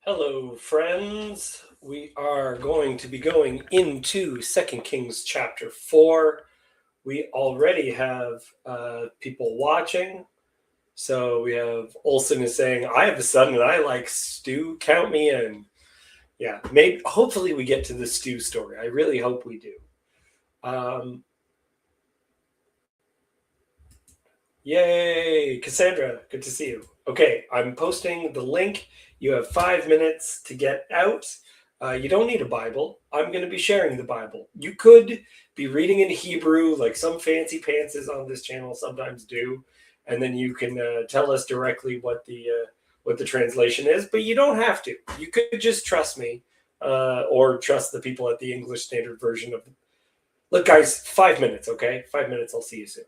Hello, friends. We are going to be going into Second Kings chapter 4. We already have people watching. So we have Olson is saying, I have a son and I like stew. Count me in. Yeah, maybe hopefully we get to the stew story. I really hope we do. Um, Yay, Cassandra, good to see you. Okay, I'm posting the link. You have 5 minutes to get out. You don't need a Bible. I'm going to be sharing the Bible. You could be reading in Hebrew, like some fancy pantses on this channel sometimes do, and then you can tell us directly what the translation is. But you don't have to. You could just trust me, or trust the people at the English Standard Version of. Look, guys, 5 minutes. Okay, 5 minutes. I'll see you soon.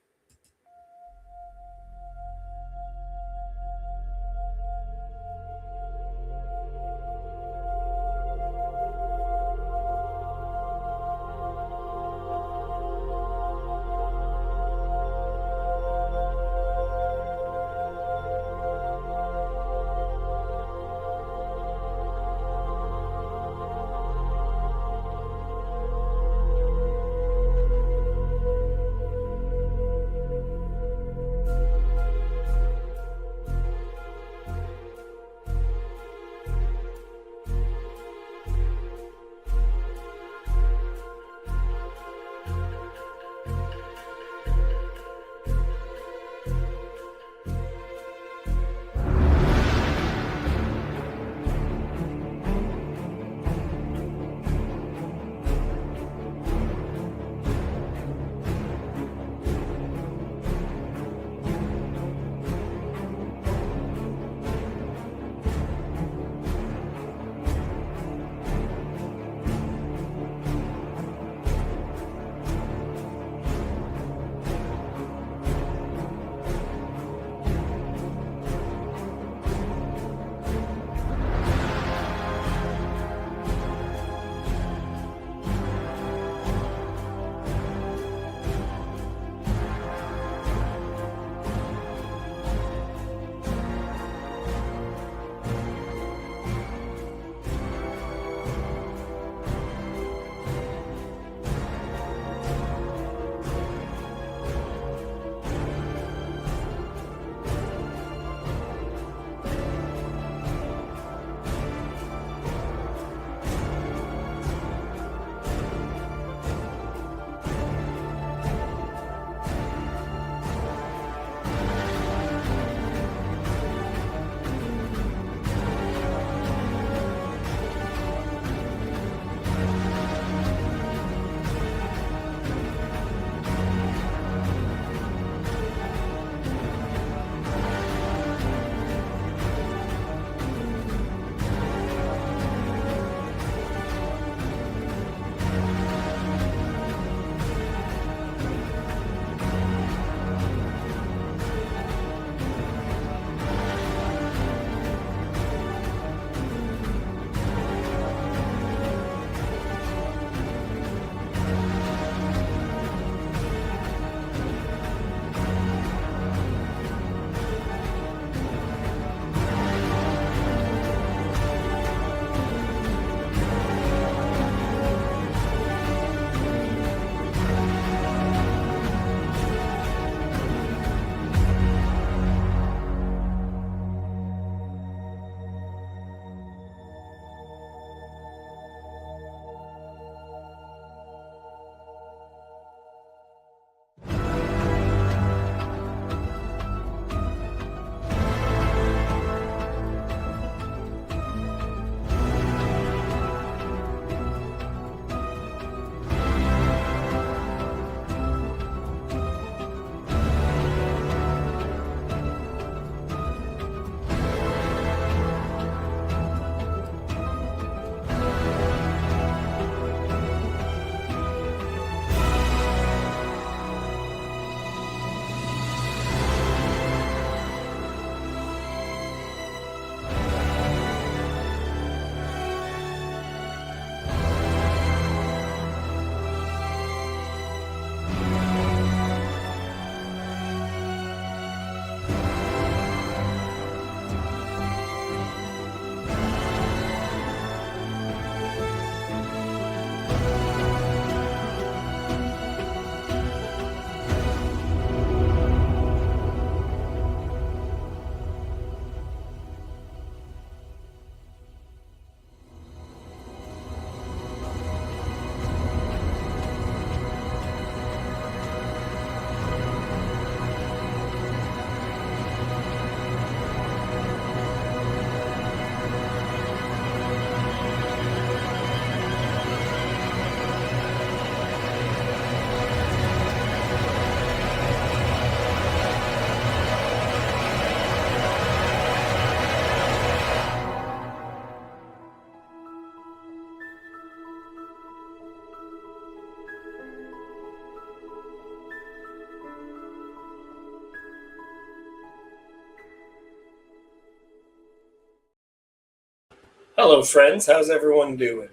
Hello, friends. How's everyone doing?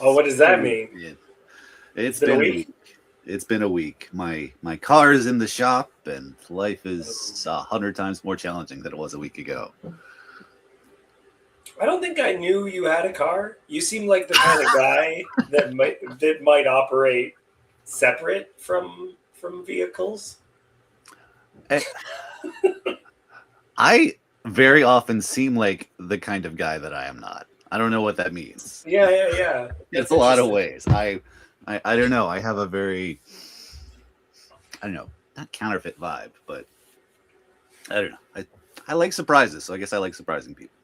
Oh, what does that mean? It's been a been a week? week. It's been a week. My car is in the shop, and life is 100 times more challenging than it was a week ago. I don't think I knew you had a car. You seem like the kind of guy that might operate separate from vehicles. I very often seem like the kind of guy that I am not. I don't know what that means. Yeah. It's a lot of ways. I don't know. I have a very, I don't know, not counterfeit vibe, but I don't know. I like surprises, so I guess I like surprising people.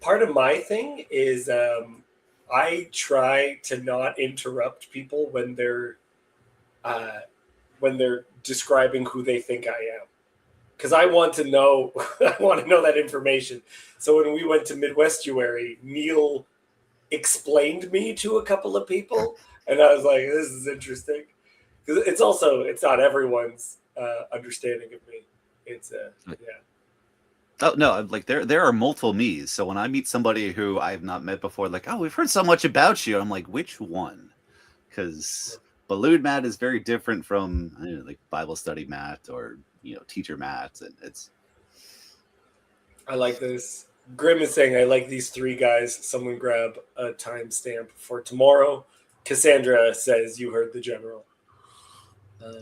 Part of my thing is I try to not interrupt people when they're describing who they think I am, because I want to know I want to know that information. So when we went to Midwestuary, Neil explained me to a couple of people, and I was like, "This is interesting," because it's not everyone's understanding of me. It's yeah. Oh no, like there are multiple me's. So when I meet somebody who I've not met before, like, oh, we've heard so much about you, I'm like, which one? Because Balloon Matt is very different from, I don't know, like Bible study Matt or teacher Matt, and it's. I like this. Grim is saying, I like these three guys. Someone grab a timestamp for tomorrow. Cassandra says, you heard the general. Yeah.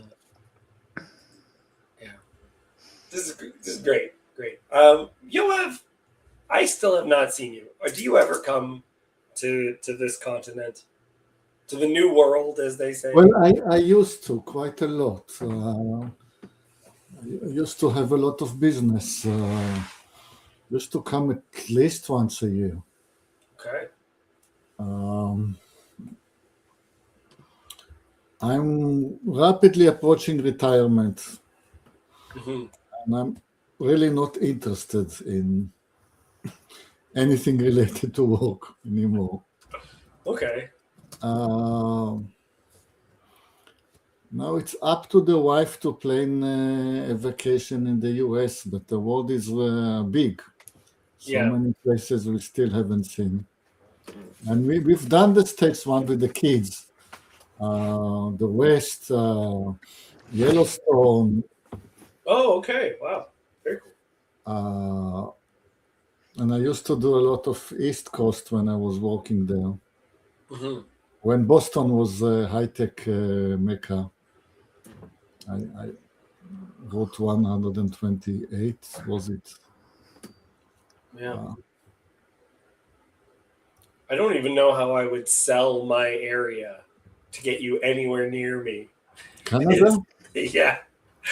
This is great. Great. Yoav, I still have not seen you. Do you ever come to this continent? To the new world, as they say? Well, I used to quite a lot. I used to have a lot of business. Used to come at least once a year. Okay. I'm rapidly approaching retirement, and I'm really not interested in anything related to work anymore. Okay. Now it's up to the wife to plan a vacation in the US, but the world is big. So many places we still haven't seen. And we've done the States one with the kids. The West, Yellowstone. Oh, okay. Wow. Very cool. And I used to do a lot of East Coast when I was working there. Mm-hmm. When Boston was a high-tech mecca, I wrote 128, was it? Yeah. I don't even know how I would sell my area to get you anywhere near me. Canada? Yeah.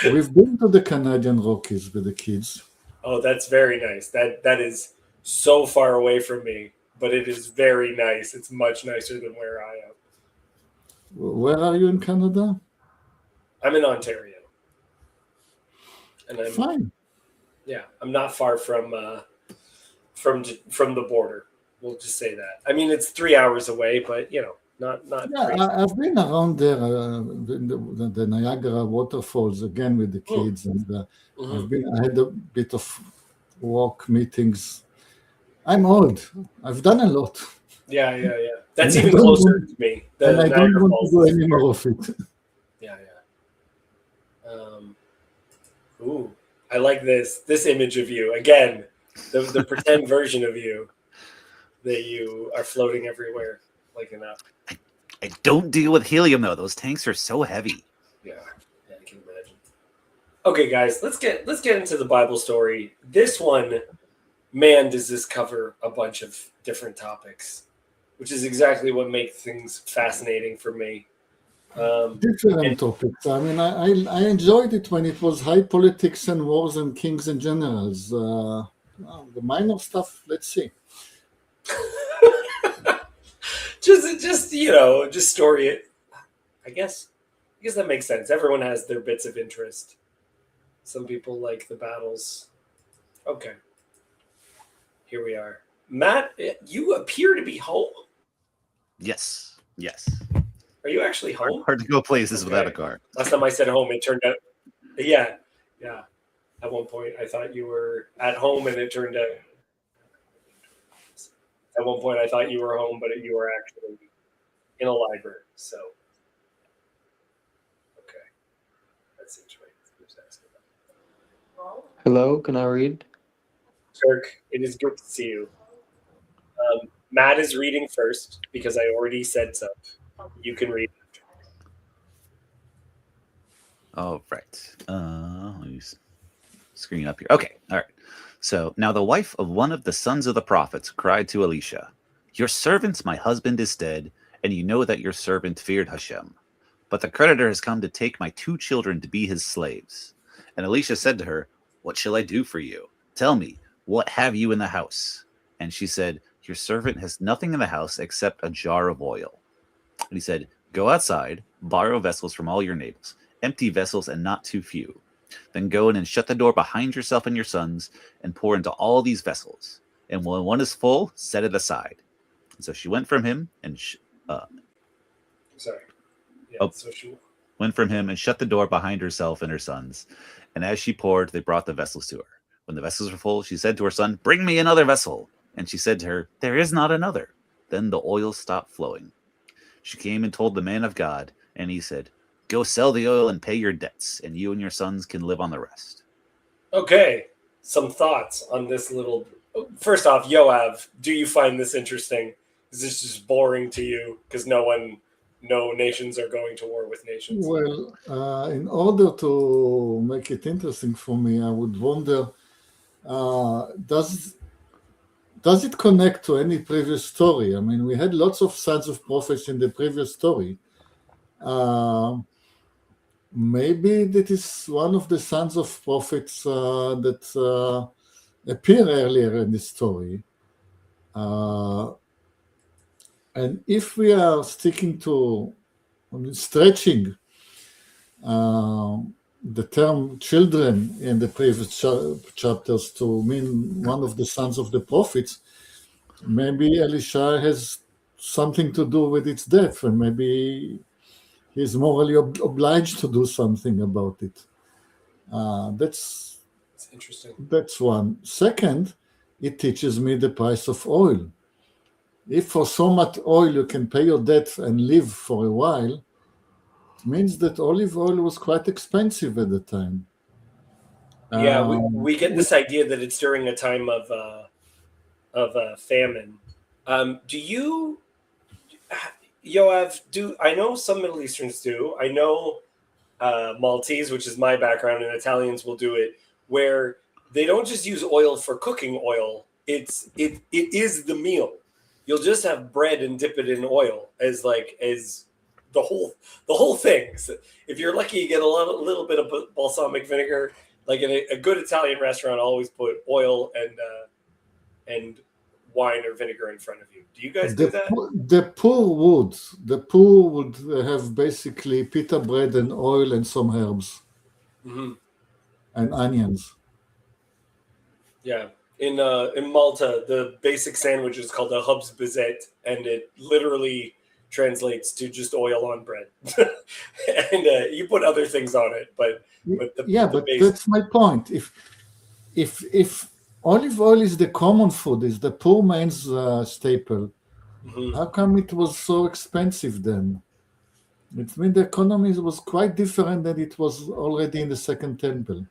We've been to the Canadian Rockies with the kids. Oh, that's very nice. That is so far away from me, but it is very nice. It's much nicer than where I am. Where are you in Canada? I'm in Ontario. And I'm fine. Yeah, I'm not far from the border. We'll just say that. I mean, it's 3 hours away, but not. Yeah, I've been around there, the Niagara waterfalls again with the kids, and I had a bit of walk meetings. I'm old. I've done a lot. Yeah. That's even closer to me. And I don't want to do any more of it. Yeah. Ooh, I like this image of you again. The pretend version of you that you are floating everywhere like enough. I don't deal with helium though. Those tanks are so heavy. Yeah, I can imagine. Okay, guys, let's get into the Bible story. This one, man, does this cover a bunch of different topics, which is exactly what makes things fascinating for me. Different topics. I mean, I enjoyed it when it was high politics and wars and kings and generals. The minor stuff, let's see. just story it. I guess that makes sense. Everyone has their bits of interest. Some people like the battles. Okay. Here we are. Matt, you appear to be home. Yes. Are you actually home? Hard to go places without a car. Last time I said home, it turned out. Yeah. At one point, I thought you were at home, and it turned out. At one point, I thought you were home, but you were actually in a library. So, okay, that seems right. Who's asking about Hello, can I read? Kirk, it is good to see you. Matt is reading first because I already said so. You can read. Oh, right. Let me screen up here. Okay, all right. So now the wife of one of the sons of the prophets cried to Elisha, "Your servant, my husband, is dead, and you know that your servant feared Hashem. But the creditor has come to take my 2 children to be his slaves." And Elisha said to her, "What shall I do for you? Tell me, what have you in the house?" And she said, "Your servant has nothing in the house except a jar of oil." And he said, "Go outside, borrow vessels from all your neighbors, empty vessels and not too few. Then go in and shut the door behind yourself and your sons, and pour into all these vessels. And when one is full, set it aside." And so she went from him and Sorry. Yeah. Oh. So she. went from him and shut the door behind herself and her sons. And as she poured, they brought the vessels to her. When the vessels were full, she said to her son, "Bring me another vessel." And she said to her, "There is not another." Then the oil stopped flowing. She came and told the man of God, and he said, "Go sell the oil and pay your debts, and you and your sons can live on the rest." Okay, some thoughts on this little. First off, Yoav, do you find this interesting? Is this just boring to you? Because no nations are going to war with nations. Well, in order to make it interesting for me, I would wonder, does it connect to any previous story? I mean, we had lots of sons of prophets in the previous story. Maybe that is one of the sons of prophets that appear earlier in the story. And if we are sticking to stretching the term children in the previous chapters to mean one of the sons of the prophets, maybe Elisha has something to do with its death, and maybe he's morally obliged to do something about it. That's interesting. That's one. Second, it teaches me the price of oil. If for so much oil you can pay your debt and live for a while, it means that olive oil was quite expensive at the time. Yeah, we get this idea that it's during a time of famine. Do you, Yoav? I know some Middle Easterns do. I know Maltese, which is my background, and Italians will do it, where they don't just use oil for cooking oil. It is the meal. You'll just have bread and dip it in oil as the whole thing. So if you're lucky, you get a little bit of balsamic vinegar. Like in a good Italian restaurant, always put oil and wine or vinegar in front of you. Do you guys do that? The poor would have basically pita bread and oil and some herbs and onions. Yeah. In Malta, the basic sandwich is called a hubs bizet, and it literally translates to just oil on bread. And you put other things on it, but that's my point. If olive oil is the common food, is the poor man's staple, how come it was so expensive then? It means the economy was quite different than it was already in the Second Temple.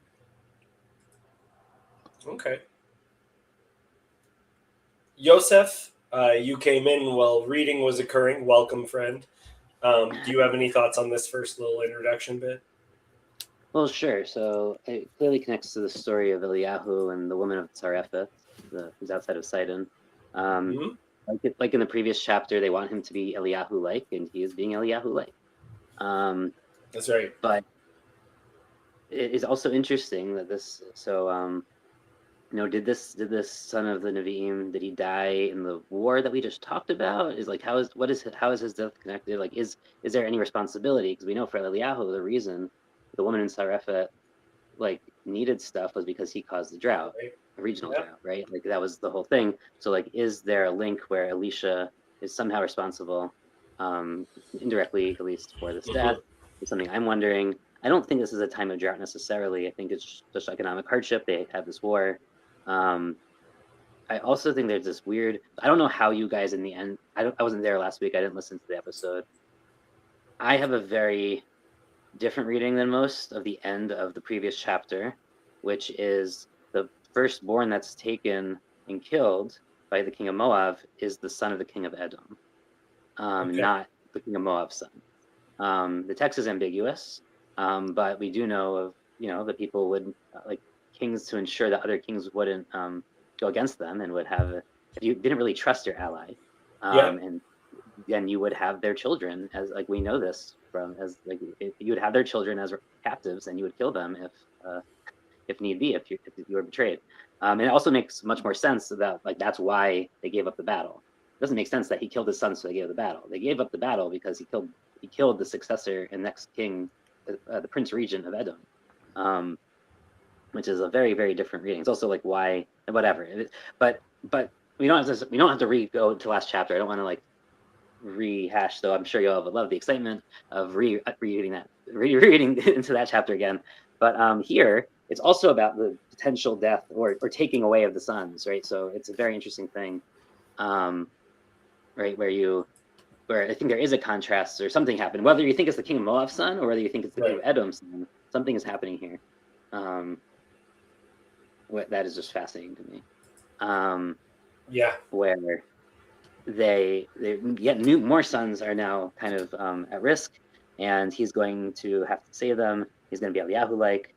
Okay. Yosef, you came in while reading was occurring. Welcome, friend. Do you have any thoughts on this first little introduction bit? Well, sure. So it clearly connects to the story of Eliyahu and the woman of Zarephath, who's outside of Sidon. Like in the previous chapter, they want him to be Eliyahu-like, and he is being Eliyahu-like. That's right. But it is also interesting that this. So, did this son of the Nevi'im, did he die in the war that we just talked about? How is his death connected? Like, is there any responsibility? Because we know for Eliyahu, the reason the woman in Sarepha needed stuff was because he caused the drought, a regional drought, right? Like that was the whole thing. So is there a link where Elisha is somehow responsible, indirectly at least, for this death? Is something I'm wondering. I don't think this is a time of drought necessarily. I think it's just economic hardship. They have this war. I also think there's this weird. I don't know how you guys in the end. I wasn't there last week. I didn't listen to the episode. I have a very different reading than most of the end of the previous chapter, which is the firstborn that's taken and killed by the king of Moab is the son of the king of Edom, not the king of Moab's son. The text is ambiguous, but we do know of the people would like kings to ensure that other kings wouldn't go against them and would have if you didn't really trust your ally, and then you would have their children as like we know this from as like you would have their children as captives and you would kill them if need be if you were betrayed. And it also makes much more sense that like that's why they gave up the battle. It doesn't make sense that he killed his son so they gave the battle. They gave up the battle because he killed the successor and next king, the prince regent of Edom, which is a very, very different reading. It's also like why whatever. But we don't have to go to last chapter. I don't want to like rehash, though I'm sure you'll love the excitement of rereading into that chapter again. But here it's also about the potential death or taking away of the sons, right? So it's a very interesting thing, right? Where I think there is a contrast or something happened. Whether you think it's the king of Moab's son or whether you think it's the king of Edom's son, something is happening here. That is just fascinating to me. Where they yet more sons are now kind of at risk, and he's going to have to save them. He's going to be Eliyahu-like.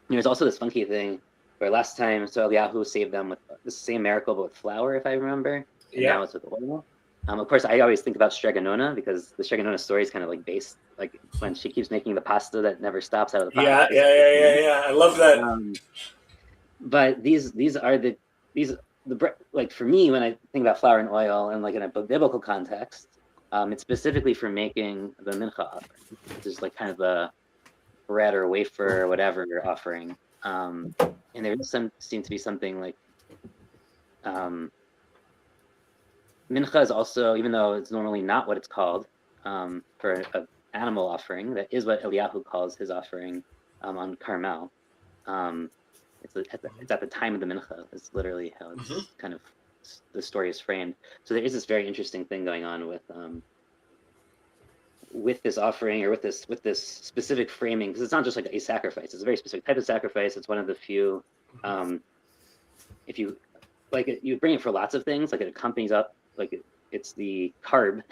There's also this funky thing where last time, so Eliyahu saved them with the same miracle, but with flour, if I remember. And now it's with oil. Of course, I always think about Stregonona because the Stregonona story is kind of like based, like when she keeps making the pasta that never stops out of the pot. Yeah. I love that. But these are the like for me when I think about flour and oil and like in a biblical context, it's specifically for making the mincha offering, which is like kind of a bread or wafer or whatever offering. And there seem to be something like mincha is also, even though it's normally not what it's called for an animal offering, that is what Eliyahu calls his offering on Carmel. It's at the time of the mincha. It's literally how it's kind of the story is framed. So there is this very interesting thing going on with this offering or with this specific framing, because it's not just like a sacrifice. It's a very specific type of sacrifice. It's one of the few. If you like, you bring it for lots of things. Like it accompanies up. Like it's the carb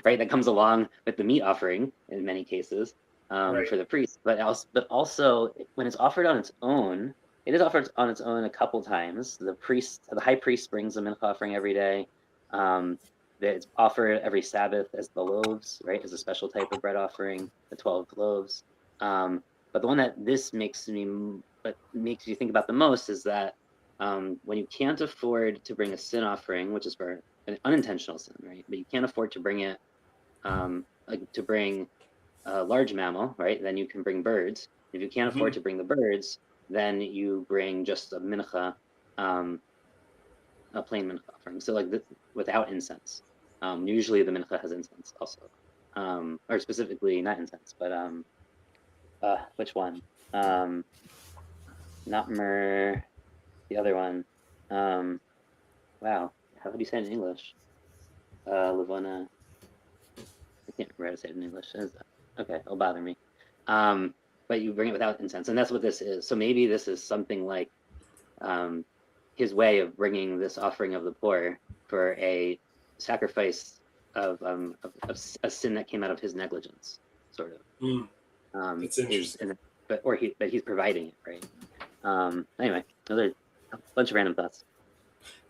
right that comes along with the meat offering in many cases. For the priest, but also when it's offered on its own, it is offered on its own a couple times. The high priest brings a mincha offering every day. It's offered every Sabbath as the loaves, right, as a special type of bread offering, the 12 loaves. But the one that this makes you think about the most is that when you can't afford to bring a sin offering, which is for an unintentional sin, right, but you can't afford to bring it, to bring a large mammal, right? Then you can bring birds. If you can't afford to bring the birds, then you bring just a mincha, a plain mincha offering. So like without incense. Usually the mincha has incense also, or specifically not incense, but which one? Not myrrh. The other one. Wow, how would you say it in English? Lavona. I can't remember how to say it in English. Okay, it'll bother me. But you bring it without incense, and that's what this is. So maybe this is something like his way of bringing this offering of the poor for a sacrifice of a sin that came out of his negligence, sort of. It's interesting. But he's providing it, right? Anyway, another bunch of random thoughts.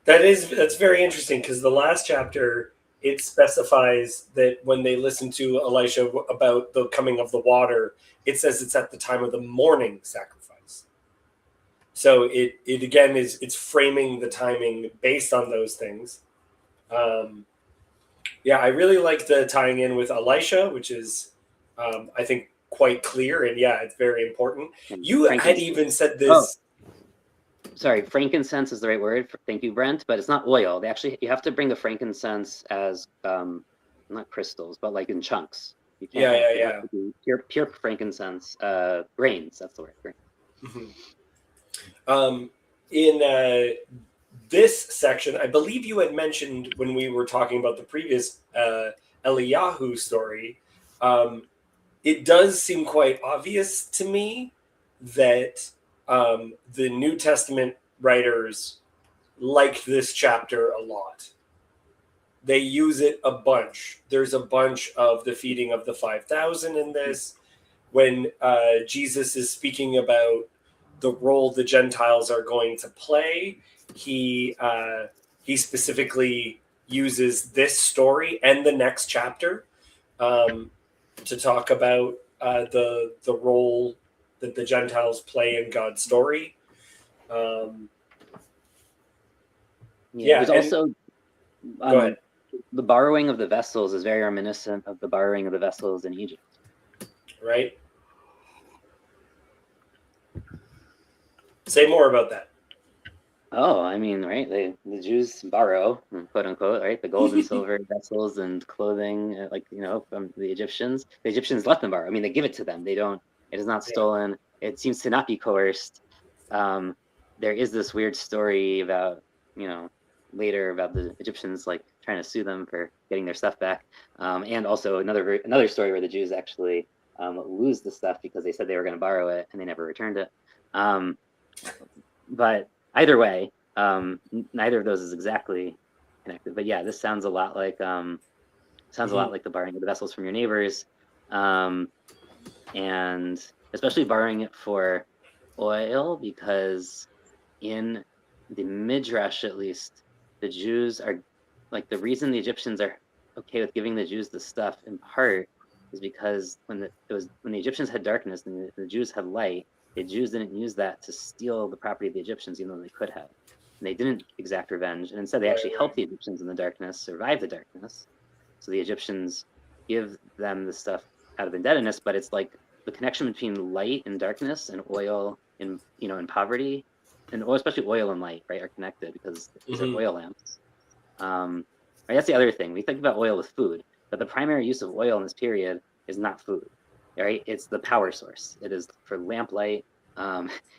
That's very interesting because the last chapter, it specifies that when they listen to Elisha about the coming of the water, it says it's at the time of the morning sacrifice. So it again it's framing the timing based on those things. I really like the tying in with Elisha, which is I think quite clear, and it's very important. You had even said this. Sorry, frankincense is the right word. Thank you, Brent. But it's not oil. You have to bring the frankincense as not crystals, but like in chunks. You can't Yeah, it yeah, has to be pure frankincense. Grains, that's the word. Grains. In this section, I believe you had mentioned when we were talking about the previous Eliyahu story, it does seem quite obvious to me that the New Testament writers liked this chapter a lot. They use it a bunch. There's a bunch of the feeding of the 5,000 in this. When Jesus is speaking about the role the Gentiles are going to play, he specifically uses this story and the next chapter to talk about the role that the Gentiles play in God's story. There's also go ahead. The borrowing of the vessels is very reminiscent of the borrowing of the vessels in Egypt. Right? Say more about that. Oh, I mean, right? The Jews borrow, quote unquote, right? The gold and silver vessels and clothing, from the Egyptians. The Egyptians let them borrow. I mean, they give it to them. They don't. It is not stolen. It seems to not be coerced. There is this weird story about, later about the Egyptians like trying to sue them for getting their stuff back, and also another story where the Jews actually lose the stuff because they said they were going to borrow it and they never returned it. But either way, neither of those is exactly connected. But yeah, this sounds a lot like a lot like the borrowing of the vessels from your neighbors, and especially borrowing it for oil, because in the Midrash, at least, the Jews are like, the reason the Egyptians are okay with giving the Jews the stuff in part is because when the Egyptians had darkness and the Jews had light, the Jews didn't use that to steal the property of the Egyptians, even though they could have. And they didn't exact revenge, and instead they actually helped the Egyptians in the darkness survive the darkness. So the Egyptians give them the stuff out of indebtedness, but it's like the connection between light and darkness and oil in poverty, and especially oil and light, right, are connected because these are oil lamps. Right, that's the other thing. We think about oil as food, but the primary use of oil in this period is not food, right? It's the power source. It is for lamplight.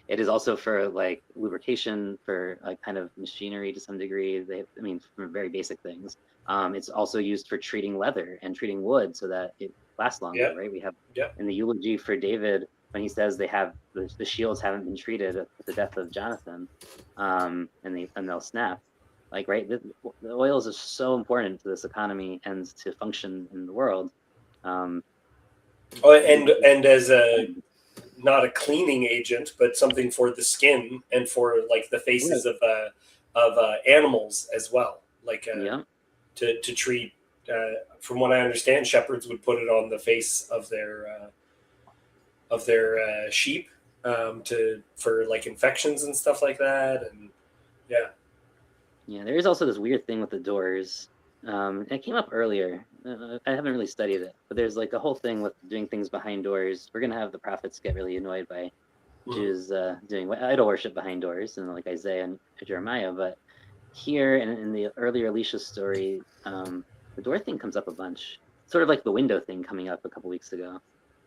It is also for like lubrication, for like kind of machinery to some degree. For very basic things. It's also used for treating leather and treating wood so that it lasts longer, right? We have in the eulogy for David, when he says the shields haven't been treated at the death of Jonathan, and they'll snap. Like, right, the oils are so important to this economy and to function in the world. And as not a cleaning agent, but something for the skin and for like the faces of animals as well, like to treat. From what I understand, shepherds would put it on the face of their sheep for like infections and stuff like that, and there is also this weird thing with the doors. It came up earlier. I haven't really studied it, but there's like a whole thing with doing things behind doors. We're gonna have the prophets get really annoyed by Jews doing idol worship behind doors, and like Isaiah and Jeremiah. But here in the earlier Elisha story, the door thing comes up a bunch. Sort of like the window thing coming up a couple weeks ago.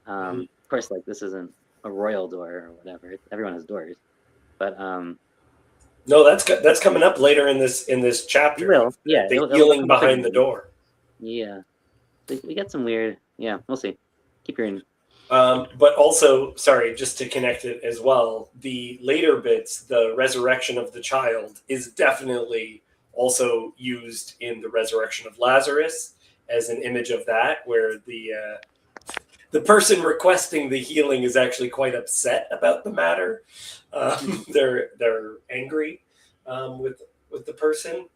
Of course, like this isn't a royal door or whatever. Everyone has doors, but no, that's coming up later in this chapter. The healing behind the door. Yeah, we get some weird. Yeah, we'll see. Keep hearing. But also, sorry, just to connect it as well, the later bits, the resurrection of the child, is definitely also used in the resurrection of Lazarus as an image of that, where the person requesting the healing is actually quite upset about the matter. They're angry with the person.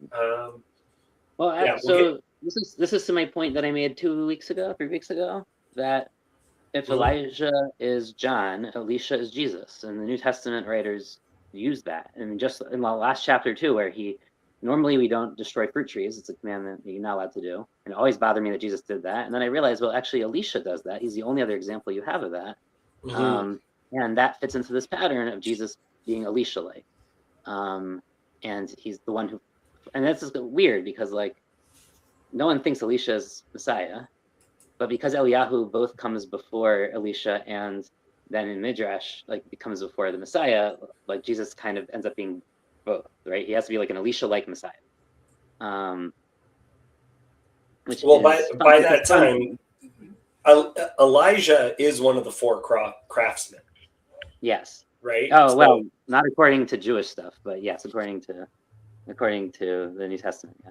This is to my point that I made 3 weeks ago, that if Elijah is John, Elisha is Jesus, and the New Testament writers use that. And just in the last chapter too, where normally we don't destroy fruit trees. It's a commandment that you're not allowed to do. And it always bothered me that Jesus did that. And then I realized, well, actually Elisha does that. He's the only other example you have of that. And that fits into this pattern of Jesus being Elisha-like. And he's the one who, and that's just weird because like, no one thinks Elisha is Messiah. but because Eliyahu both comes before Elisha and then in Midrash, like becomes before the Messiah, like Jesus kind of ends up being both, right? He has to be like an Elisha-like Messiah. Which Well, is by that time, Elijah is one of the four craftsmen. Yes. Right. Oh, well, not according to Jewish stuff, but yes, according to the New Testament. Yeah.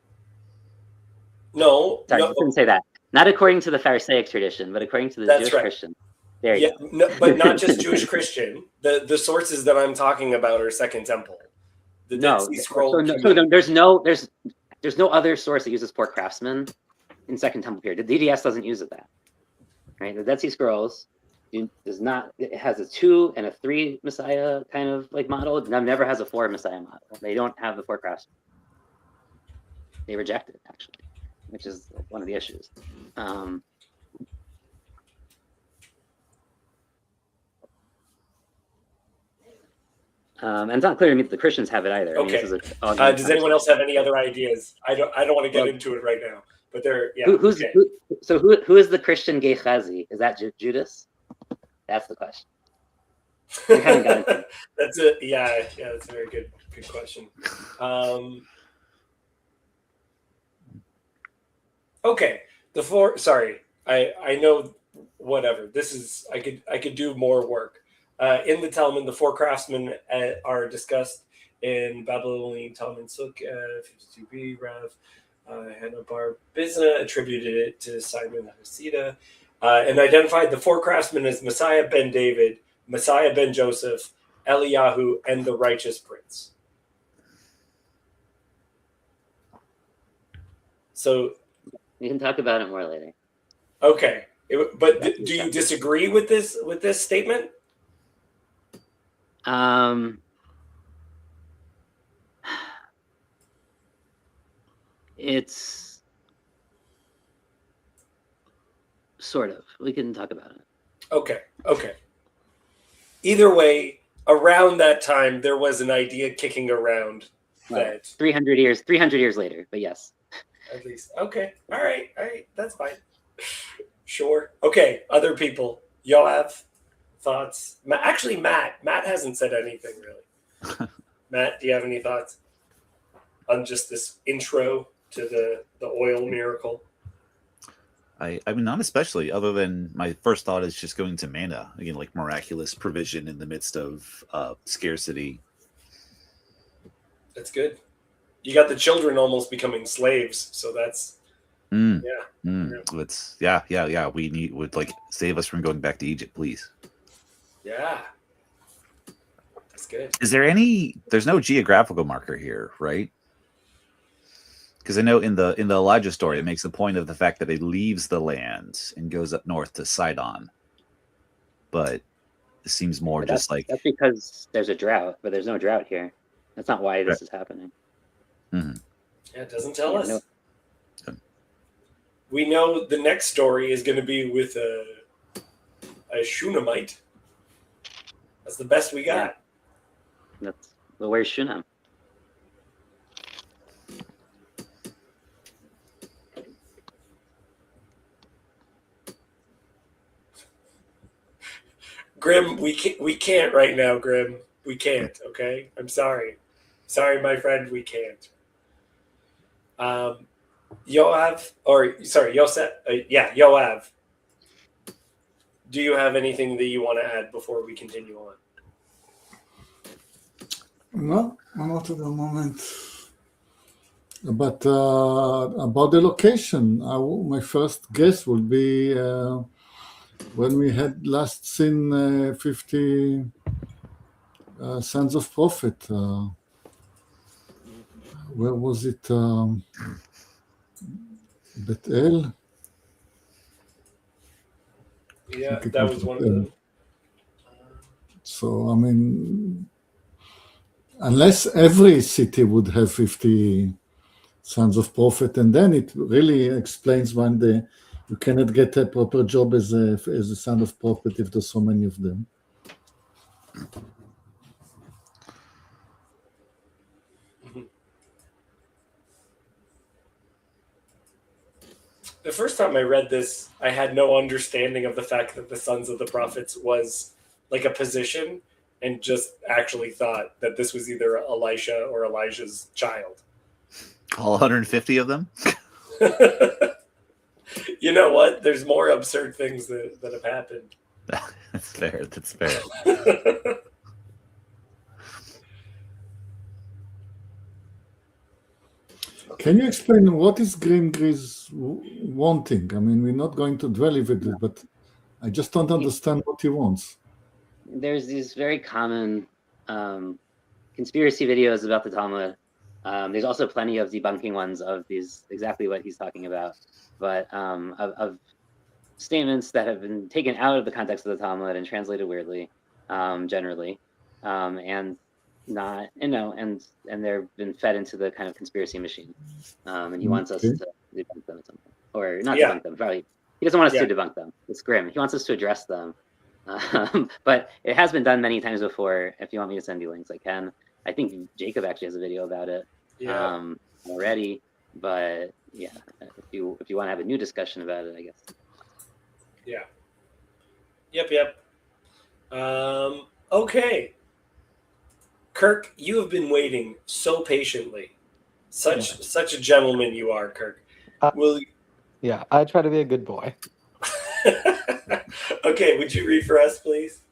No, Sorry, no, I didn't say that. Not according to the Pharisaic tradition, but according to the that's Jewish right. Christian. There you go. No, but not just Jewish Christian. The sources that I'm talking about are Second Temple, the Dead Sea Scroll. There's no other source that uses four craftsmen in Second Temple period. The DDS doesn't use it that. Right? The Dead Sea Scrolls does not. It has a 2 and a 3 Messiah kind of like model. It never has a 4 Messiah model. They don't have the four craftsmen. They reject it actually, which is one of the issues. And it's not clear to me that the Christians have it either. Okay. I mean, does anyone else have any other ideas? I don't want to get into it right now. But there, yeah. Who is the Christian Gehazi? Is that Judas? That's the question. That's a that's a very good question. Okay, the four. Sorry, I know. Whatever. This is. I could do more work. In the Talmud, the four craftsmen are discussed in Babylonian Talmud Suk 52b Rav Hannah Bar Bizna attributed it to Simon Hasida and identified the four craftsmen as Messiah ben David, Messiah ben Joseph, Eliyahu, and the righteous prince. So we can talk about it more later. Okay, but do you disagree with this statement? It's sort of. We can talk about it. Okay. Either way, around that time, there was an idea kicking around that 300 years later, but yes. At least. Okay. All right. That's fine. Sure. Okay. Other people. Yoav, thoughts? Actually, Matt hasn't said anything really. Matt, do you have any thoughts on just this intro to the oil miracle? I mean, not especially, other than my first thought is just going to manna. Again, like miraculous provision in the midst of scarcity. That's good. You got the children almost becoming slaves, so that's It's yeah. Would like save us from going back to Egypt, please. Yeah. That's good. Is there there's no geographical marker here, right? Because I know in the Elijah story, it makes a point of the fact that he leaves the land and goes up north to Sidon. But it seems more just like that's because there's a drought, but there's no drought here. That's not why this is happening. Mm-hmm. Yeah, it doesn't tell us. No. We know the next story is going to be with a Shunammite. That's the best we got. Yeah. Where's Shunam? Grim, we can't right now, Grim. We can't, okay? I'm sorry. Sorry, my friend, we can't. Yoav. Yoav. Do you have anything that you want to add before we continue on? No, not at the moment. But about the location, my first guess would be when we had last seen 50 sons of prophet. Where was it? Bethel? Yeah, that was one of them. So, I mean, unless every city would have 50 sons of prophet, and then it really explains why you cannot get a proper job as a son of prophet if there's so many of them. The first time I read this, I had no understanding of the fact that the sons of the prophets was like a position, and just actually thought that this was either Elisha or Elijah's child. All 150 of them? You know what? There's more absurd things that have happened. That's fair. That's fair. Can you explain what is Grim-Grease wanting? I mean, we're not going to dwell with it, but I just don't understand what he wants. There's these very common conspiracy videos about the Talmud. There's also plenty of debunking ones of these, exactly what he's talking about, but of statements that have been taken out of the context of the Talmud and translated weirdly, generally, and not, and they've been fed into the kind of conspiracy machine, and he wants us to debunk them at some point, or not debunk them. Probably he doesn't want us to debunk them. It's grim. He wants us to address them, but it has been done many times before. If you want me to send you links, I can. I think Jacob actually has a video about it already. But yeah, if you want to have a new discussion about it, I guess. Yeah. Yep. Okay. Kirk, you have been waiting so patiently. Such a gentleman you are, Kirk. Yeah, I try to be a good boy. Okay, would you read for us, please?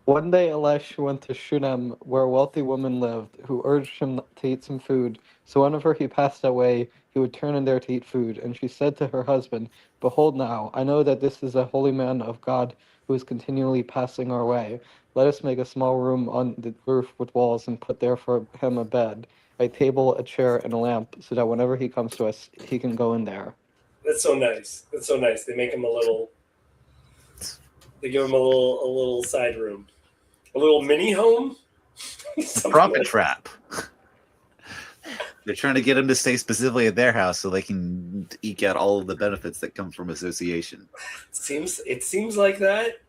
One day Elisha went to Shunem, where a wealthy woman lived, who urged him to eat some food. So whenever he passed away, he would turn in there to eat food. And she said to her husband, "Behold now, I know that this is a holy man of God who is continually passing our way. Let us make a small room on the roof with walls and put there for him a bed, a table, a chair, and a lamp, so that whenever he comes to us, he can go in there." That's so nice. They make him they give him a little side room. A little mini home? Profit trap. They're trying to get him to stay specifically at their house so they can eke out all of the benefits that come from association. It seems like that.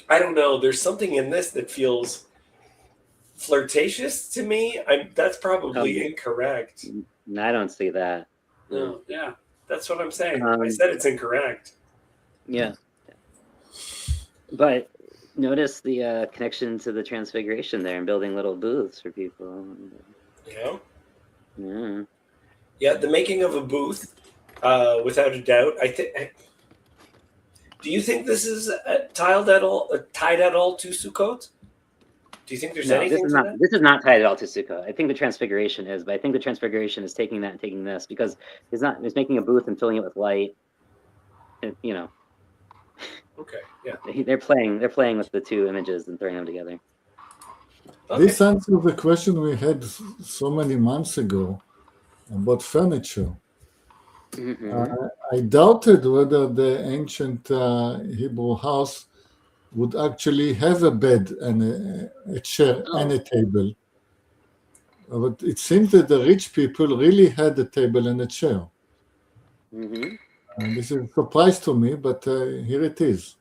I don't know. There's something in this that feels flirtatious to me. That's probably incorrect. No, I don't see that. No, yeah. That's what I'm saying. I said it's incorrect. Yeah. But notice the connection to the Transfiguration there and building little booths for people. Yeah. Yeah. Yeah, the making of a booth, without a doubt. Do you think this is tied at all to Sukkot? Do you think there's anything to that? This is not tied at all to Sukkot. I think the Transfiguration is, but I think the Transfiguration is taking that and taking this, because it's making a booth and filling it with light. And, Okay. Yeah. They're playing with the two images and throwing them together. Okay. This answers the question we had so many months ago about furniture. Mm-hmm. I doubted whether the ancient Hebrew house would actually have a bed and a chair and a table. But it seems that the rich people really had a table and a chair. Mm-hmm. And this is a surprise to me, but here it is.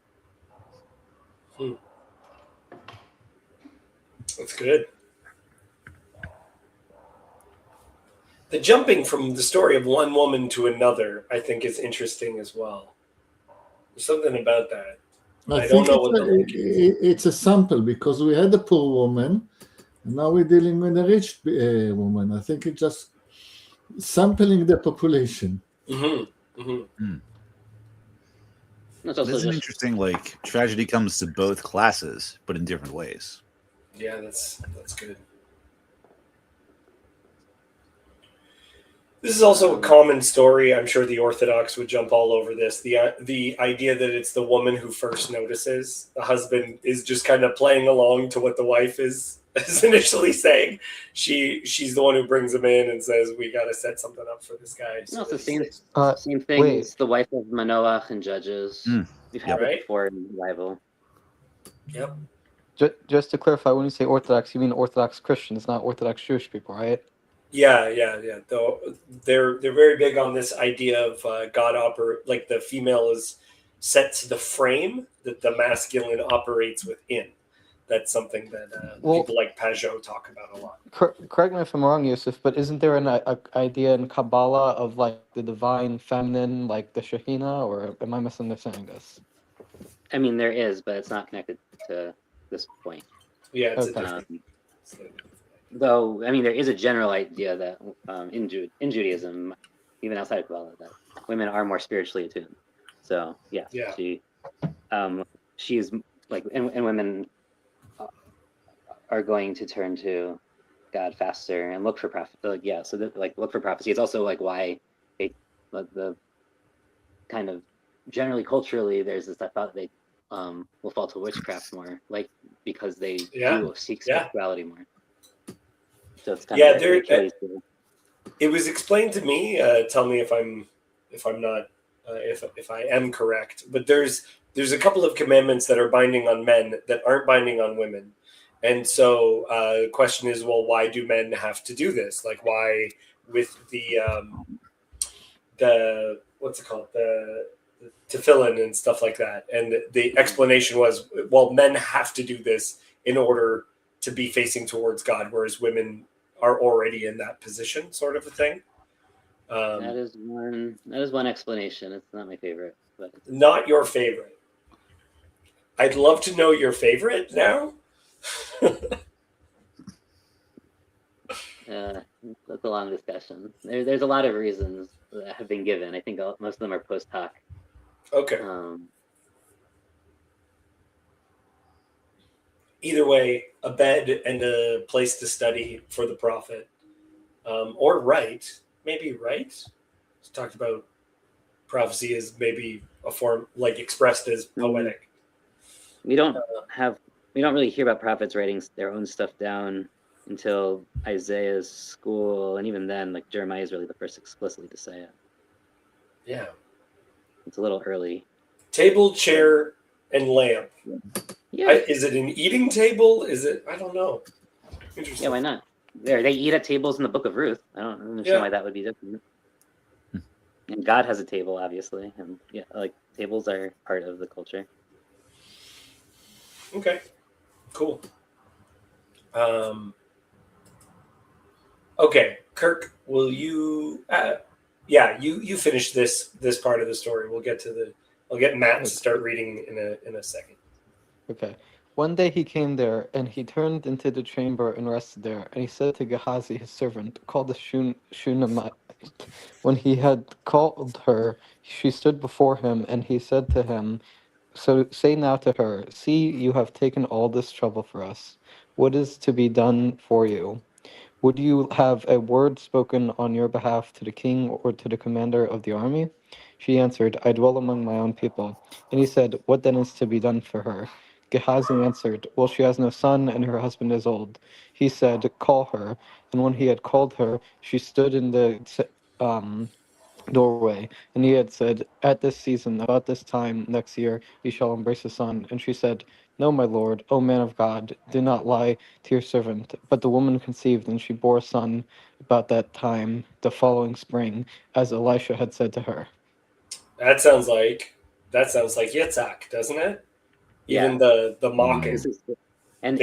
That's good. The jumping from the story of one woman to another, I think, is interesting as well. There's something about that. I don't know what the link is. It's a sample, because we had a poor woman, and now we're dealing with a rich woman. I think it's just sampling the population. Mm-hmm. Mm-hmm. That's This also is interesting. Like, tragedy comes to both classes, but in different ways. Yeah, that's good. This is also a common story. I'm sure the Orthodox would jump all over this. The idea that it's the woman who first notices. The husband is just kind of playing along to what the wife is initially saying. She's the one who brings him in and says, "We got to set something up for this guy." No, it's the same thing. Wait. It's the wife of Manoach and Judges. We've had it before in the Bible. Yep. Just to clarify, when you say Orthodox, you mean Orthodox Christians, not Orthodox Jewish people, right? Yeah. Though they're very big on this idea of God like the female is set to the frame that the masculine operates within. That's something that Well- people like Pajot talk about a lot. Correct me if I'm wrong, Yusuf, but isn't there an idea in Kabbalah of like the divine feminine, like the Shekhinah, or am I misunderstanding this? I mean, there is, but it's not connected to this point. Yeah, it's Okay. a different. Though, I mean, there is a general idea that in Judaism, even outside of Kabbalah, that women are more spiritually attuned. So yeah, Yeah. she's like, and women are going to turn to God faster and look for prophet. Like, yeah, so that, like, look for prophecy. It's also like why the kind of generally culturally there's this thought that they will fall to witchcraft more, like because they do seek spirituality more. So it's kind of there. Achilles. It was explained to me. Tell me if I'm not if I am correct. But there's a couple of commandments that are binding on men that aren't binding on women, and so the question is, well, why do men have to do this? Like, why with the what's it called, the tefillin and stuff like that? And the explanation was, well, men have to do this in order to be facing towards God, whereas women are already in that position, sort of a thing. That is one explanation. It's not my favorite, but Not your favorite. I'd love to know your favorite now. That's a long discussion. There's a lot of reasons that have been given. I think most of them are post hoc. Okay. Either way, a bed and a place to study for the prophet, or write. Maybe write. It's talked about prophecy as maybe a form, like expressed as poetic. We don't really hear about prophets writing their own stuff down until Isaiah's school, and even then, like Jeremiah is really the first explicitly to say it. Yeah. It's a little early. Table, chair, and lamp. Yeah. Is it an eating table? Is it? I don't know. Interesting. Yeah, why not? They eat at tables in the Book of Ruth. I don't understand why that would be different. And God has a table, obviously, and yeah, like tables are part of the culture. Okay, cool. Okay, Kirk, will you? You finish this part of the story. We'll get to I'll get Matt to start reading in a second. Okay. One day he came there, and he turned into the chamber and rested there. And he said to Gehazi, his servant, call the Shunammite. When he had called her, she stood before him, and he said to him, so say now to her, see, you have taken all this trouble for us. What is to be done for you? Would you have a word spoken on your behalf to the king or to the commander of the army? She answered, I dwell among my own people. And he said, what then is to be done for her? Gehazi answered, well, she has no son, and her husband is old. He said, call her. And when he had called her, she stood in the doorway, and he had said, at this season, about this time next year, you shall embrace a son. And she said, no, my lord, O man of God, do not lie to your servant. But the woman conceived, and she bore a son about that time, the following spring, as Elisha had said to her. That sounds like Yitzhak, doesn't it? Yeah. Even the mocking. And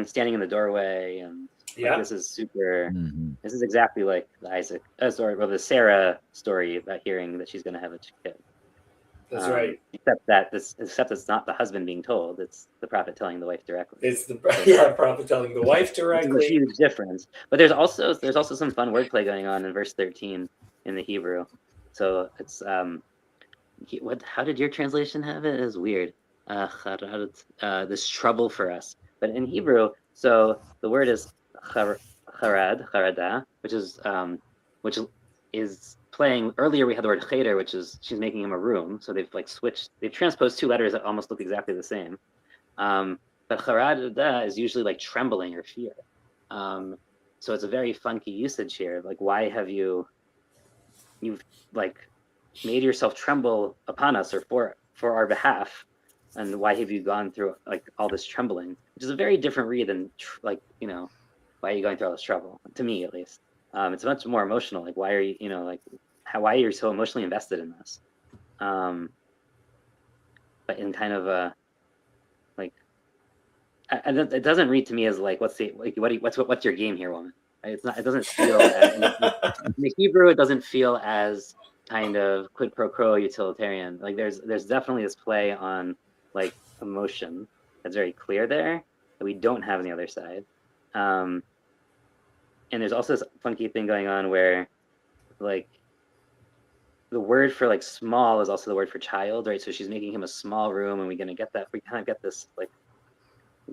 standing in the doorway, and this is super. Mm-hmm. This is exactly like the Isaac the Sarah story about hearing that she's going to have a kid. That's right. Except it's not the husband being told; it's the prophet telling the wife directly. It's the prophet telling the wife directly. It's a huge difference. But there's also some fun wordplay going on in verse 13 in the Hebrew. So it's how did your translation have it? It's weird. This trouble for us. But in Hebrew, so the word is charada, which is playing. Earlier we had the word cheder, which is she's making him a room. So they've transposed two letters that almost look exactly the same. But charada is usually like trembling or fear. So it's a very funky usage here. Like, why have you've like made yourself tremble upon us or for our behalf, and why have you gone through like all this trembling, which is a very different read than why are you going through all this trouble, to me at least. It's much more emotional, like why are you why are you so emotionally invested in this, but in kind of a like it doesn't read to me as like what's your game here, woman? Right? It's not. It doesn't feel in the Hebrew. It doesn't feel as kind of quid pro quo utilitarian. Like there's definitely this play on like emotion that's very clear there that we don't have on the other side. And there's also this funky thing going on where like the word for like small is also the word for child, right? So she's making him a small room, and we're gonna get that. We kind of get this like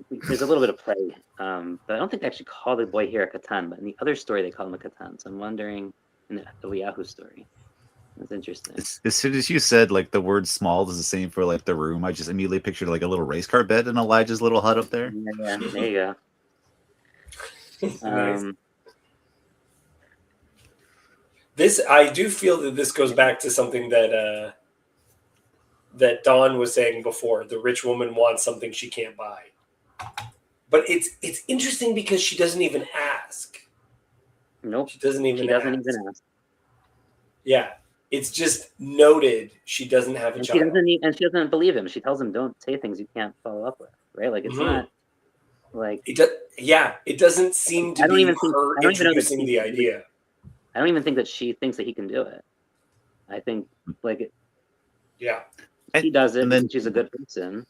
there's a little bit of play, but I don't think they actually call the boy here a katan. But in the other story, they call him a katan. So I'm wondering in the Eliyahu story. That's interesting. As soon as you said like the word small is the same for like the room, I just immediately pictured like a little race car bed in Elijah's little hut up there. Yeah, there you go. Nice. This, I do feel that this goes back to something that that Dawn was saying before. The rich woman wants something she can't buy, but it's interesting because she doesn't even ask. Nope, she doesn't even ask. Yeah, it's just noted she doesn't have a child. She doesn't believe him. She tells him, "Don't say things you can't follow up with." Right? Like it's not like it does. Yeah, it doesn't seem to be her introducing the idea. I don't even think that she thinks that he can do it. I think like he does it, and then she's a good person.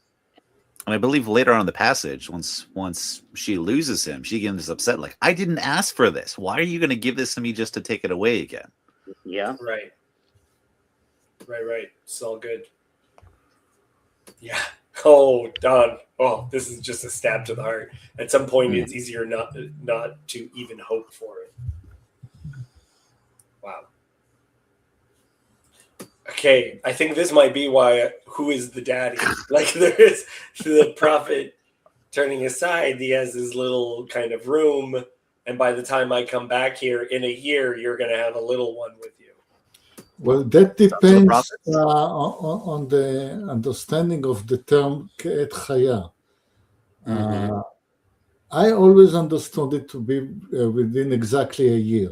And I believe later on in the passage, once she loses him, she gets upset. Like, I didn't ask for this. Why are you going to give this to me just to take it away again? Yeah. Right. It's all good. Yeah. Oh, Don. Oh, this is just a stab to the heart. At some point, it's easier not to even hope for it. Wow. Okay, I think this might be why who is the daddy? Like there is the prophet turning aside, he has his little kind of room, and by the time I come back here in a year, you're gonna have a little one with you. Well, that depends on the understanding of the term Ke'et Chaya. I always understood it to be within exactly a year.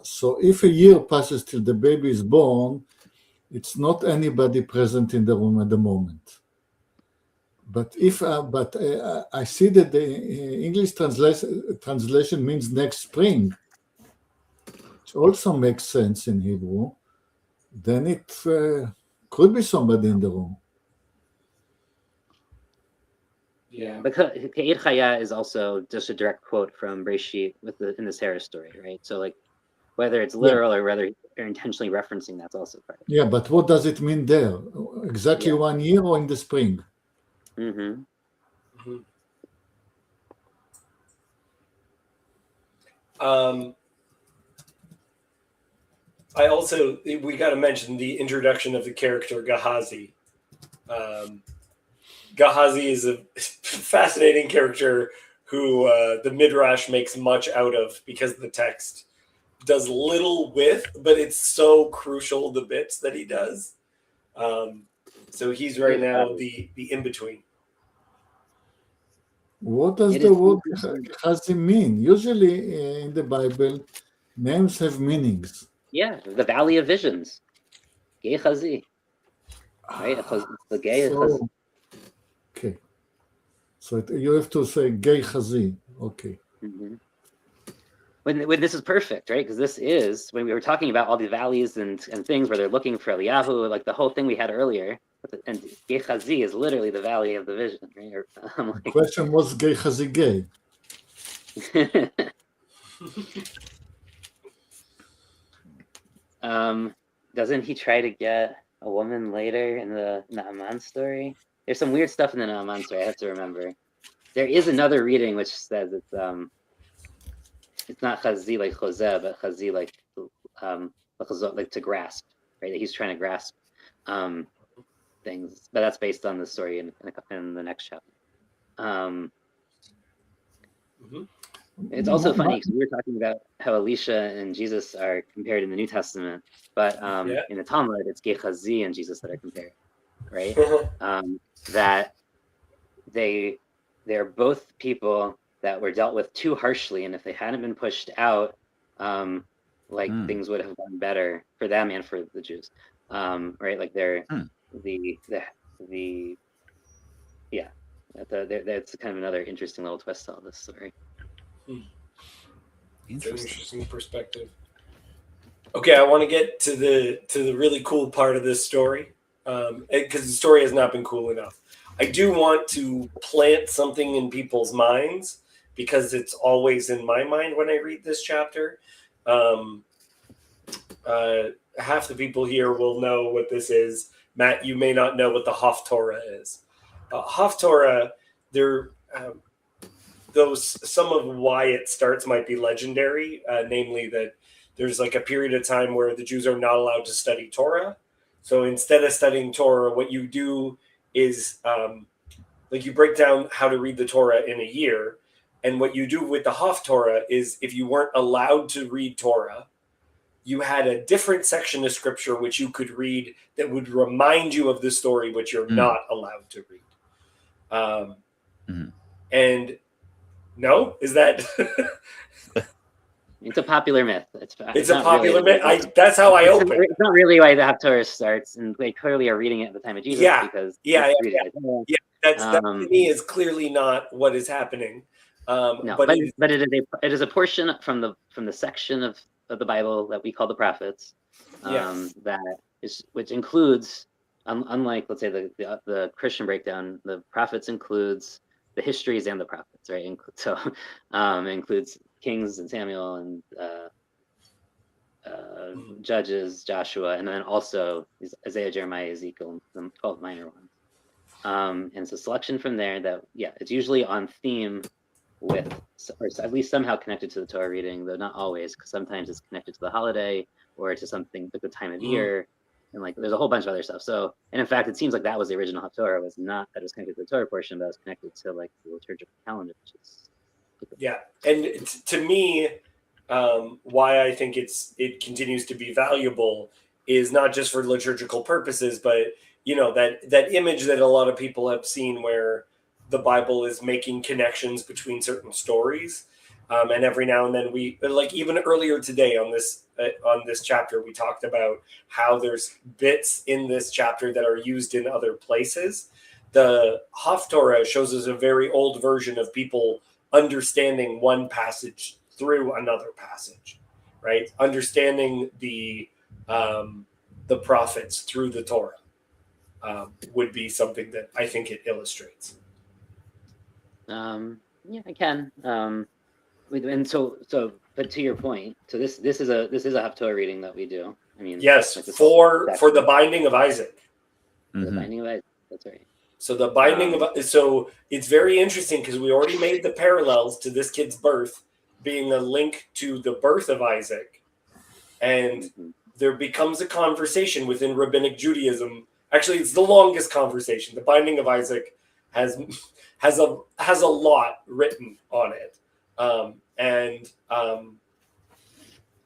So if a year passes till the baby is born, it's not anybody present in the room at the moment. But I see that the English translation means next spring, which also makes sense in Hebrew. Then it could be somebody in the room. Yeah, because Ke'ed Chaya is also just a direct quote from Breshit in the Sarah story, right? So like whether it's literal or whether you're intentionally referencing, that's also part of it. Yeah, but what does it mean there? Exactly 1 year or in the spring? I also, we got to mention the introduction of the character Gehazi. Gehazi is a fascinating character who the Midrash makes much out of because the text does little with, but it's so crucial, the bits that he does. So he's right now the in-between. What does the word Gehazi mean? Usually in the Bible, names have meanings. Yeah, the Valley of Visions. Gehazi. Right? The Gehazi. Okay. So you have to say Gehazi. Okay. When this is perfect, right? Because this is when we were talking about all the valleys and things where they're looking for Eliyahu, like the whole thing we had earlier. And Gehazi is literally the valley of the vision, right? The question was Gehazi gay. Doesn't he try to get a woman later in the Naaman story? There's some weird stuff in the Naaman story I have to remember. There is another reading which says it's not chazi like chozeh, but chazi like to grasp, right? That he's trying to grasp things, but that's based on the story in the next chapter. It's also funny because we were talking about how Elisha and Jesus are compared in the New Testament, but in the Talmud it's Gehazi and Jesus that are compared, right? That they're both people that were dealt with too harshly, and if they hadn't been pushed out, things would have gone better for them and for the Jews, right? Like they're That's kind of another interesting little twist to all this story. It's an interesting perspective. Okay, I want to get to the really cool part of this story, because the story has not been cool enough. I do want to plant something in people's minds, because it's always in my mind when I read this chapter. Half the people here will know what this is. Matt, you may not know what the Haftorah is. Haftorah, some of why it starts might be legendary, namely that there's like a period of time where the Jews are not allowed to study Torah. So instead of studying Torah, what you do is you break down how to read the Torah in a year. And what you do with the Haftorah is, if you weren't allowed to read Torah, you had a different section of scripture which you could read that would remind you of the story which you're not allowed to read. And no, is that... It's a popular myth. It's a popular myth. That's how I open. It's not really why the Haftorah starts, and they clearly are reading it at the time of Jesus. That to me is clearly not what is happening. No, but it is a portion from the section of the Bible that we call the prophets. Which includes, unlike, let's say, the Christian breakdown, the prophets includes the histories and the prophets, right? So includes Kings and Samuel and Judges, Joshua, and then also Isaiah, Jeremiah, Ezekiel, the 12 minor ones. And it's a selection from there that, it's usually on theme with, or at least somehow connected to the Torah reading, though not always, because sometimes it's connected to the holiday or to something like the time of year. And there's a whole bunch of other stuff. So, and in fact, it seems like that was the original Haftorah, was not that it was connected to the Torah portion, but it was connected to the liturgical calendar, which is... And to me, why I think it continues to be valuable is not just for liturgical purposes, but that image that a lot of people have seen where the Bible is making connections between certain stories, and every now and then even earlier today on this chapter, we talked about how there's bits in this chapter that are used in other places. The Haftorah shows us a very old version of people understanding one passage through another passage, right? Understanding the prophets through the Torah would be something that I think it illustrates. I can. And so, but to your point, so this is a Haftorah reading that we do. I mean, yes, for the binding of Isaac. The binding of Isaac. That's right. So the binding so it's very interesting, because we already made the parallels to this kid's birth being a link to the birth of Isaac, and there becomes a conversation within rabbinic Judaism. Actually, it's the longest conversation. The binding of Isaac has a lot written on it, and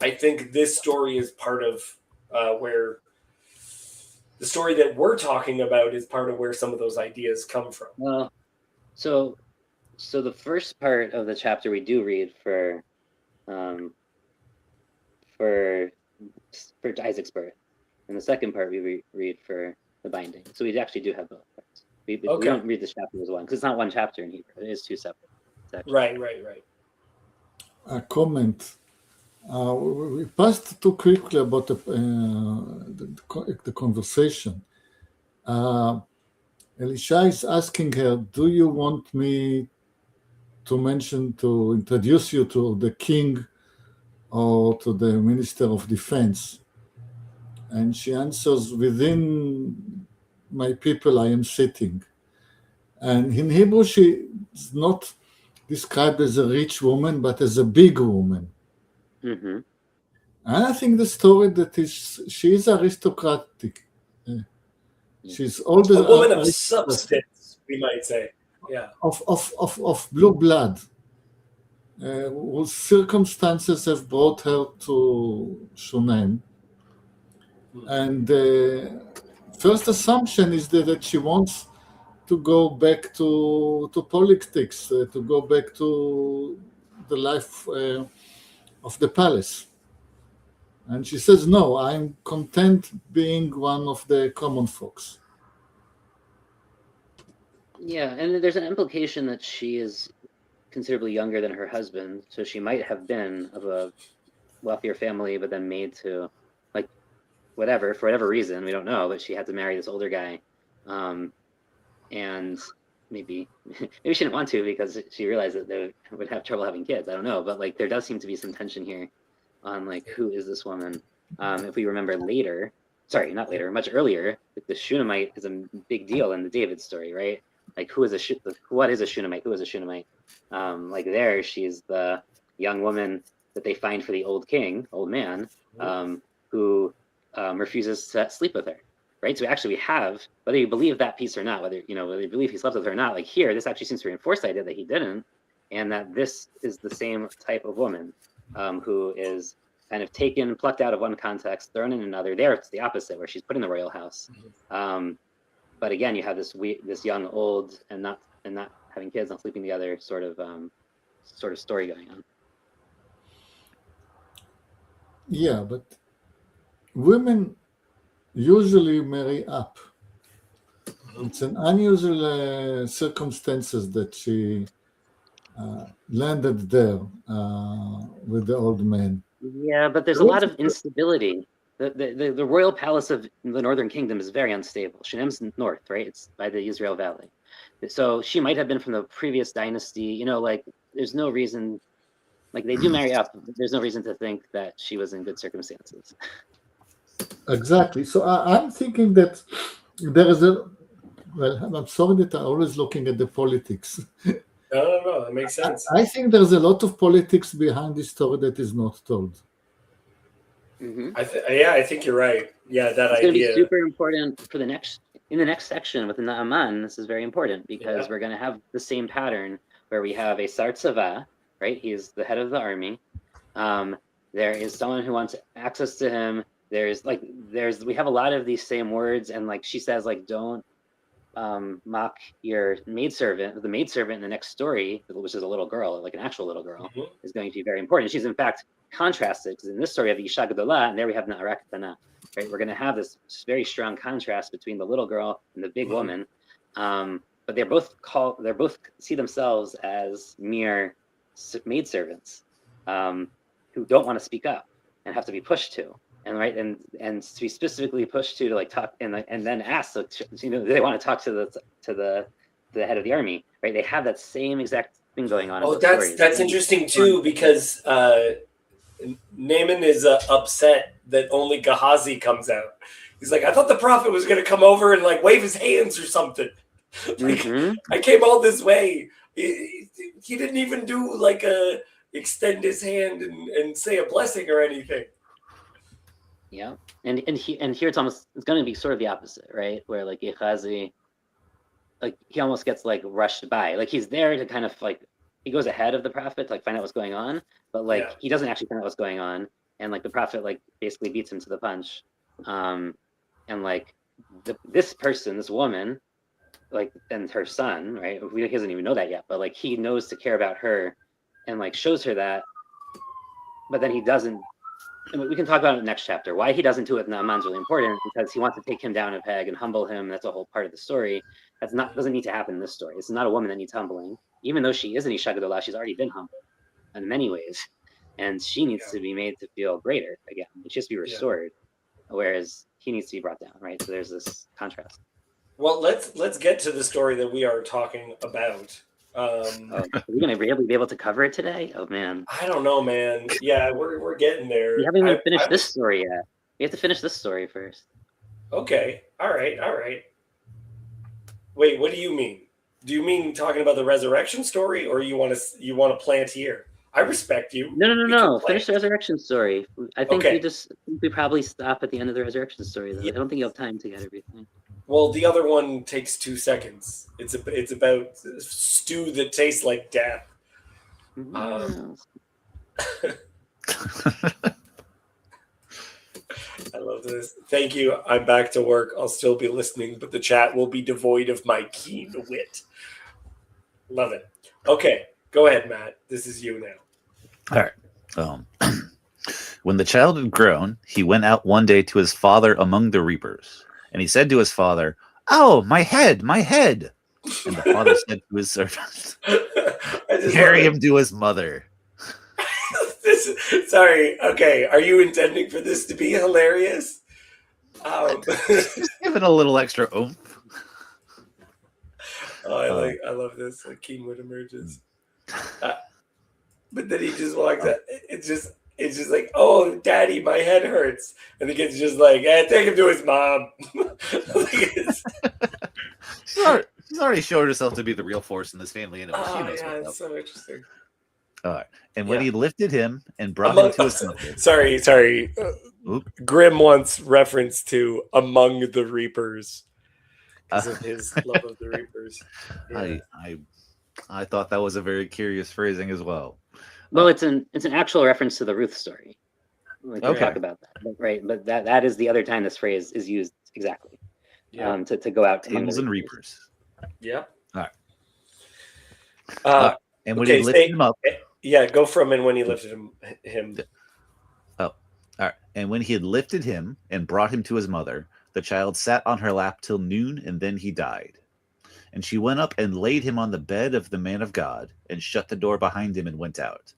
I think this story is part of where. The story that we're talking about is part of where some of those ideas come from. Well, so the first part of the chapter we do read for Isaac's birth, and the second part we read for the binding. So we actually do have both parts. We don't read this chapter as one, because it's not one chapter in Hebrew. It is two separate. Right. A comment. We passed too quickly about the conversation. Elisha is asking her, do you want me to introduce you to the king or to the minister of defense? And she answers, within my people I am sitting. And in Hebrew, she is not described as a rich woman, but as a big woman. Mm-hmm. And I think the story she is aristocratic. She's older. A woman of substance, we might say. Yeah. Of blue blood. Whose circumstances have brought her to Shunem. And first assumption is that she wants to go back to politics, to go back to the life of the palace. And she says, no, I'm content being one of the common folks. Yeah, and there's an implication that she is considerably younger than her husband, so she might have been of a wealthier family, but then made to, like, whatever, for whatever reason, we don't know, but she had to marry this older guy. And maybe maybe she didn't want to because she realized that they would have trouble having kids. I don't know, but like there does seem to be some tension here on like who is this woman. If we remember later, sorry, not later, much earlier, like, the Shunammite is a big deal in the David story, right? Like what is a Shunammite? Who is a Shunammite? Like there, she's the young woman that they find for the old man, who refuses to sleep with her. Right, so we have, whether you believe that piece or not, whether you believe he slept with her or not, like here, this actually seems to reinforce the idea that he didn't, and that this is the same type of woman who is kind of plucked out of one context, thrown in another. There, it's the opposite, where she's put in the royal house. But again, you have this young, old, and not having kids, not sleeping together, sort of story going on. Yeah, but women usually marry up. It's an unusual circumstances that she landed there with the old man. Yeah, but there's a lot of instability. The royal palace of the Northern Kingdom is very unstable. Shunem's north, right? It's by the Israel Valley. So she might have been from the previous dynasty. Like there's no reason, like they do marry up. There's no reason to think that she was in good circumstances. Exactly. So I'm thinking that there is I'm sorry that I'm always looking at the politics. No, that makes sense. I think there's a lot of politics behind this story that is not told. Mm-hmm. I think you're right. Yeah, that it's idea. It's going to be super important for the next section with the Naaman. This is very important because we're going to have the same pattern where we have a Sar Tzava, right? He is the head of the army. There is someone who wants access to him. We have a lot of these same words, and like she says, like don't mock your maidservant. The maidservant in the next story, which is a little girl, like an actual little girl, is going to be very important. She's in fact contrasted because in this story we have the Isha Gedolah, and there we have Na'ara Ketana. Right, we're going to have this very strong contrast between the little girl and the big woman, but they're both see themselves as mere maidservants who don't want to speak up and have to be pushed to. And to be specifically pushed to like talk and then ask, so they want to talk to the head of the army, right? They have that same exact thing going on. Oh, that's interesting too, because Naaman is upset that only Gehazi comes out. He's like, I thought the prophet was going to come over and like wave his hands or something. Like, I came all this way. He didn't even do like extend his hand and say a blessing or anything. Yeah, and here it's going to be sort of the opposite, right? Where like Gehazi, like he almost gets like rushed by. Like he's there to kind of like he goes ahead of the prophet to like find out what's going on, but like he doesn't actually find out what's going on, and like the prophet like basically beats him to the punch, and like this woman, like and her son, right? He doesn't even know that yet, but like he knows to care about her, and like shows her that, but then he doesn't. And we can talk about it in the next chapter. Why he doesn't do it with Naaman is really important because he wants to take him down a peg and humble him. That's a whole part of the story. Doesn't need to happen in this story. It's not a woman that needs humbling. Even though she is an Isha Gedolah, she's already been humbled in many ways. And she needs to be made to feel greater again. She has to be restored. Whereas he needs to be brought down, right? So there's this contrast. Well, let's get to the story that we are talking about. Are we gonna be able to cover it today? Oh man, I don't know, man. Yeah, we're getting there. We haven't even finished this story yet. We have to finish this story first. Okay, all right. Wait, what do you mean? Do you mean talking about the resurrection story, or you want to plant here? I respect you. No. Finish the resurrection story. I think we probably stop at the end of the resurrection story. Though. Yeah. I don't think you have time to get everything. Well, the other one takes 2 seconds. It's about stew that tastes like death. I love this. Thank you. I'm back to work. I'll still be listening, but the chat will be devoid of my keen wit. Love it. Okay, go ahead, Matt. This is you now. All right. When the child had grown, he went out one day to his father among the reapers. And he said to his father, "Oh, my head, my head." And the father said to his servant, I just carry love him to his mother. Sorry. Okay. Are you intending for this to be hilarious? Just give it a little extra oomph. I love this. Like Keenwood emerges. But then he just walks out. It's just like, oh, daddy, my head hurts. And the kid's just like, take him to his mom. She's already showed herself to be the real force in this family anyway. She knows what's it's up. so interesting. All right. And when he lifted him and brought Among, him to his mother. Sorry. Grimm wants reference to Among the Reapers because of his love of the Reapers. Yeah. I thought that was a very curious phrasing as well. Well, it's an actual reference to the Ruth story. Like we'll talk about that, right? But that is the other time this phrase is used exactly. Yeah. To go out among Tables the and reapers. reapers. Yeah. All right. And when he lifted him up. Yeah, go from and when he lifted him. Oh, all right. And when he had lifted him and brought him to his mother, the child sat on her lap till noon, and then he died. And she went up and laid him on the bed of the man of God, and shut the door behind him and went out.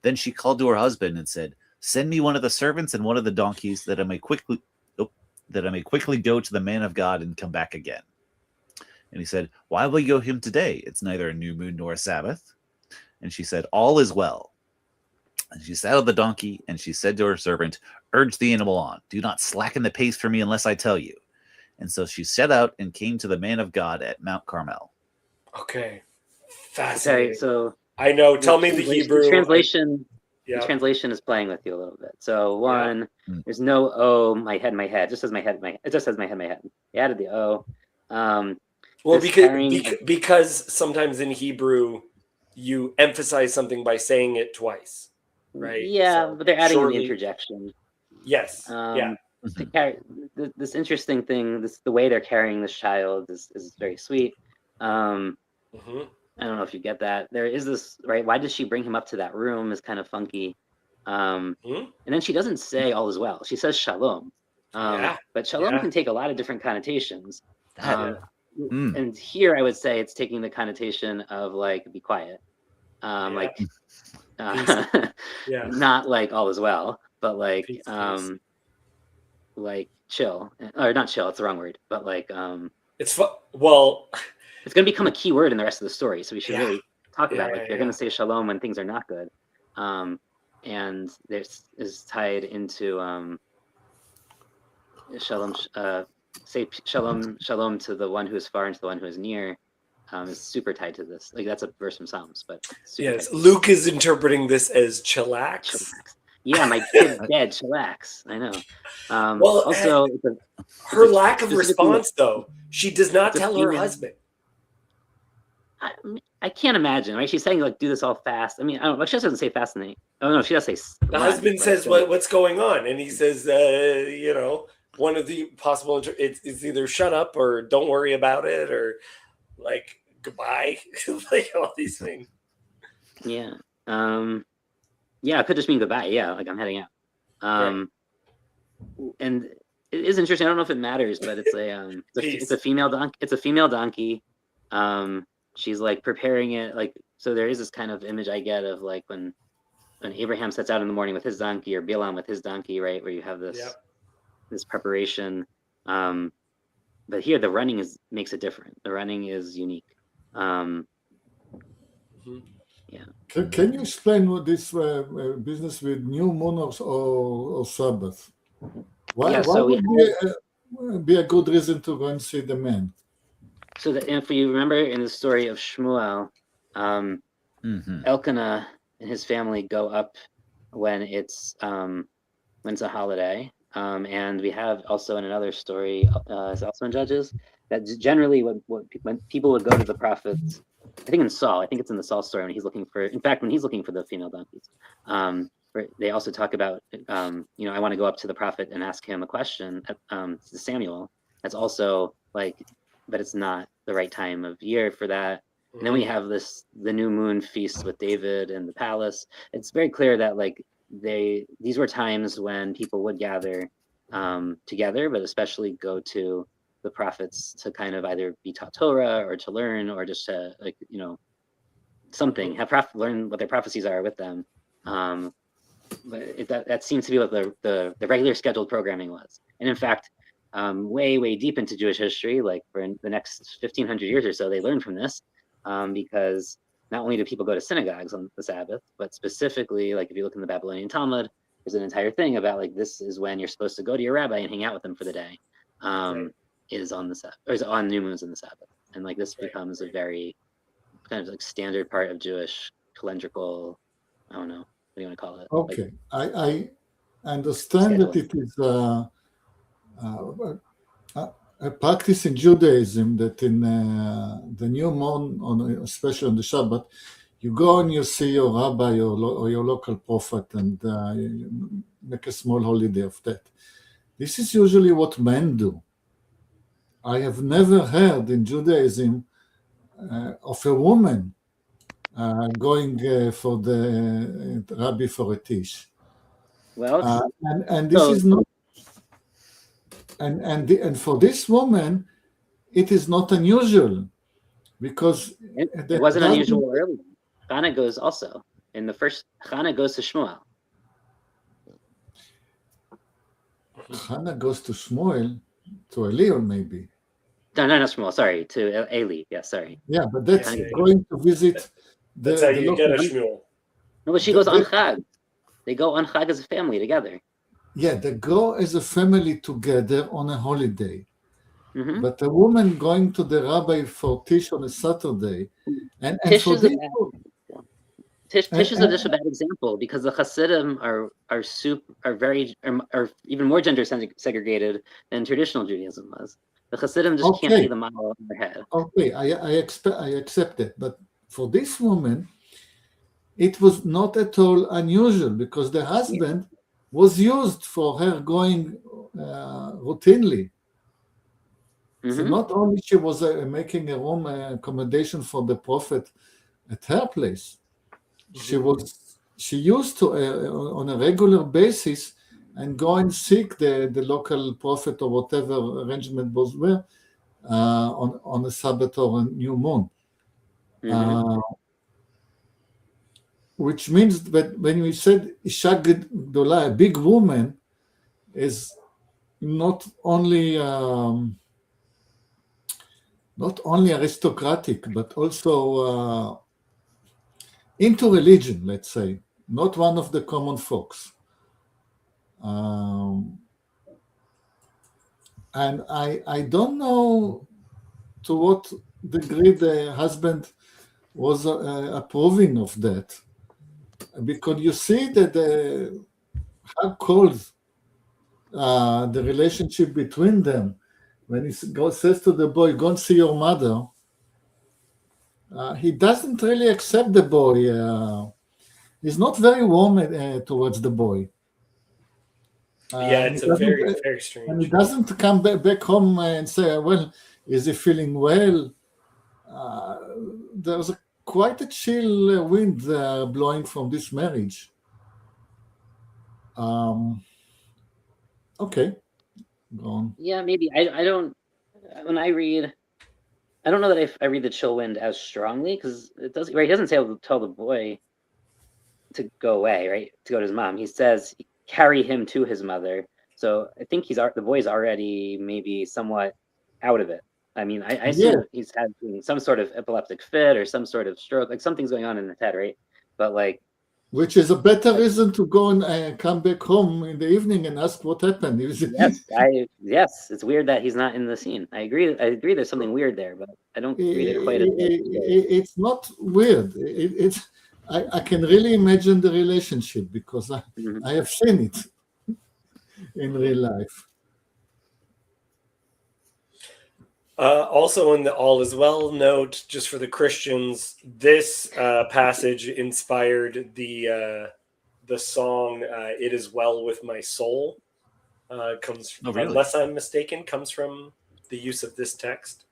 Then she called to her husband and said, send me one of the servants and one of the donkeys, that I may quickly go to the man of God and come back again. And he said, why will you go him today? It's neither a new moon nor a Sabbath. And she said, all is well. And she saddled the donkey, and she said to her servant, urge the animal on. Do not slacken the pace for me unless I tell you. And so she set out and came to the man of God at Mount Carmel. Okay. Fascinating. Okay, so I know. Tell me the Hebrew. The translation is playing with you a little bit. So there's no O, my head. It just says my head. It just says my head. You added the O. Well, because sometimes in Hebrew you emphasize something by saying it twice, right? Yeah, so but they're adding an interjection. Yes. To carry this interesting thing, the way they're carrying this child is very sweet. I don't know if you get that. There is this, right? Why does she bring him up to that room is kind of funky. And then she doesn't say all is well. She says shalom. But shalom can take a lot of different connotations. And here I would say it's taking the connotation of like, be quiet. Not like all is well, but like, like chill, or not chill. It's the wrong word, but like, it's going to become a key word in the rest of the story. So we should really talk about they're going to say shalom when things are not good. And this is tied into shalom, say shalom to the one who is far and to the one who is near, is super tied to this. Like that's a verse from Psalms, but yes, Luke is interpreting this as chillax. Yeah, my kid's dead. Chillax. I know. Well, also, her lack of response, though, she does not tell her husband. I can't imagine, right? She's saying like, do this all fast. I mean, I don't know. She doesn't say fast. Oh no, she does say. The husband says, "What's going on?" And he says, one of the possible it's either shut up or don't worry about it or like goodbye, like all these things. Yeah. Yeah, it could just mean goodbye. Yeah, like I'm heading out. And it is interesting. I don't know if it matters, but it's it's a female donkey. It's a female donkey. She's like preparing it, like so. There is this kind of image I get of like when Abraham sets out in the morning with his donkey, or Bilam with his donkey, right? Where you have this this preparation. But here the running makes it different. The running is unique. Yeah. Can you explain what this business with new moon or Sabbath? Why would be a good reason to go and see the man? So that if you remember in the story of Shmuel, Elkanah and his family go up when it's a holiday. And we have also in another story, it's also in Judges, that generally when people would go to the prophets, I think in Saul, I think it's in the Saul story when he's looking for the female donkeys. They also talk about, I want to go up to the prophet and ask him a question, to Samuel. That's also like, but it's not the right time of year for that. And then we have the new moon feast with David in the palace. It's very clear that like these were times when people would gather together, but especially go to the prophets to kind of either be taught Torah or to learn or just to something, learn what their prophecies are with them. But that seems to be what the regular scheduled programming was. And in fact, way deep into Jewish history, like for the next 1,500 years or so, they learned from this, because not only do people go to synagogues on the Sabbath, but specifically, like if you look in the Babylonian Talmud, there's an entire thing about like this is when you're supposed to go to your rabbi and hang out with them for the day. Is on the Sabbath, or is on new moons in the Sabbath, and like this becomes a very kind of like standard part of Jewish calendrical. I don't know, what do you want to call it? Okay, I understand that it is a practice in Judaism that in the new moon, especially on the Shabbat, you go and you see your rabbi or your local prophet and you make a small holiday of that. This is usually what men do. I have never heard in Judaism of a woman going for the rabbi for a tish. Well, and this is not, and for this woman, it is not unusual because it wasn't unusual earlier. Chana goes also in the first. Chana goes to Shmuel. Chana goes to Shmuel, to Eli, or maybe. No, not Shmuel. Sorry, to Eli. Yeah, sorry. Yeah, but that's going to visit. That's how you get a Shmuel. No, but she goes on Chag. They go on Chag as a family together. Yeah, they go as a family together on a holiday. Mm-hmm. But a woman going to the rabbi for Tish on a Saturday, and Tish for is Tish is just a bad example because the Hasidim are even more gender segregated than traditional Judaism was. The Hasidim just can't see the model in their head. Okay, I accept it, but for this woman, it was not at all unusual because the husband was used for her going routinely. Mm-hmm. So not only she was making a room accommodation for the prophet at her place, she used to on a regular basis and go and seek the local prophet or whatever arrangement was where on a Sabbath or a new moon. Mm-hmm. Which means that when we said Isha Gdola, a big woman, is not only aristocratic, but also into religion, let's say, not one of the common folks. And I don't know to what degree the husband was approving of that, because you see that how cold the relationship between them. When he says to the boy, "Go and see your mother," he doesn't really accept the boy. He's not very warm towards the boy. It's a very strange. And he doesn't come back home and say, "Well, is he feeling well?" There's quite a chill wind blowing from this marriage. Okay, go on. Yeah, maybe. I don't. When I read, I don't know that I read the chill wind as strongly because it doesn't. Right, he doesn't tell the boy to go away. Right, to go to his mom. He says carry him to his mother. So I think the boy's already maybe somewhat out of it. I mean, I assume he's had some sort of epileptic fit or some sort of stroke, like something's going on in his head, right? But like, which is a better reason to go and come back home in the evening and ask what happened. Yes, it's weird that he's not in the scene. I agree. There's something weird there, but I don't read it quite as. It's not weird. I can really imagine the relationship because I have seen it in real life. Also in the All Is Well note, just for the Christians, this passage inspired the song "It Is Well With My Soul." Unless I'm mistaken, comes from the use of this text,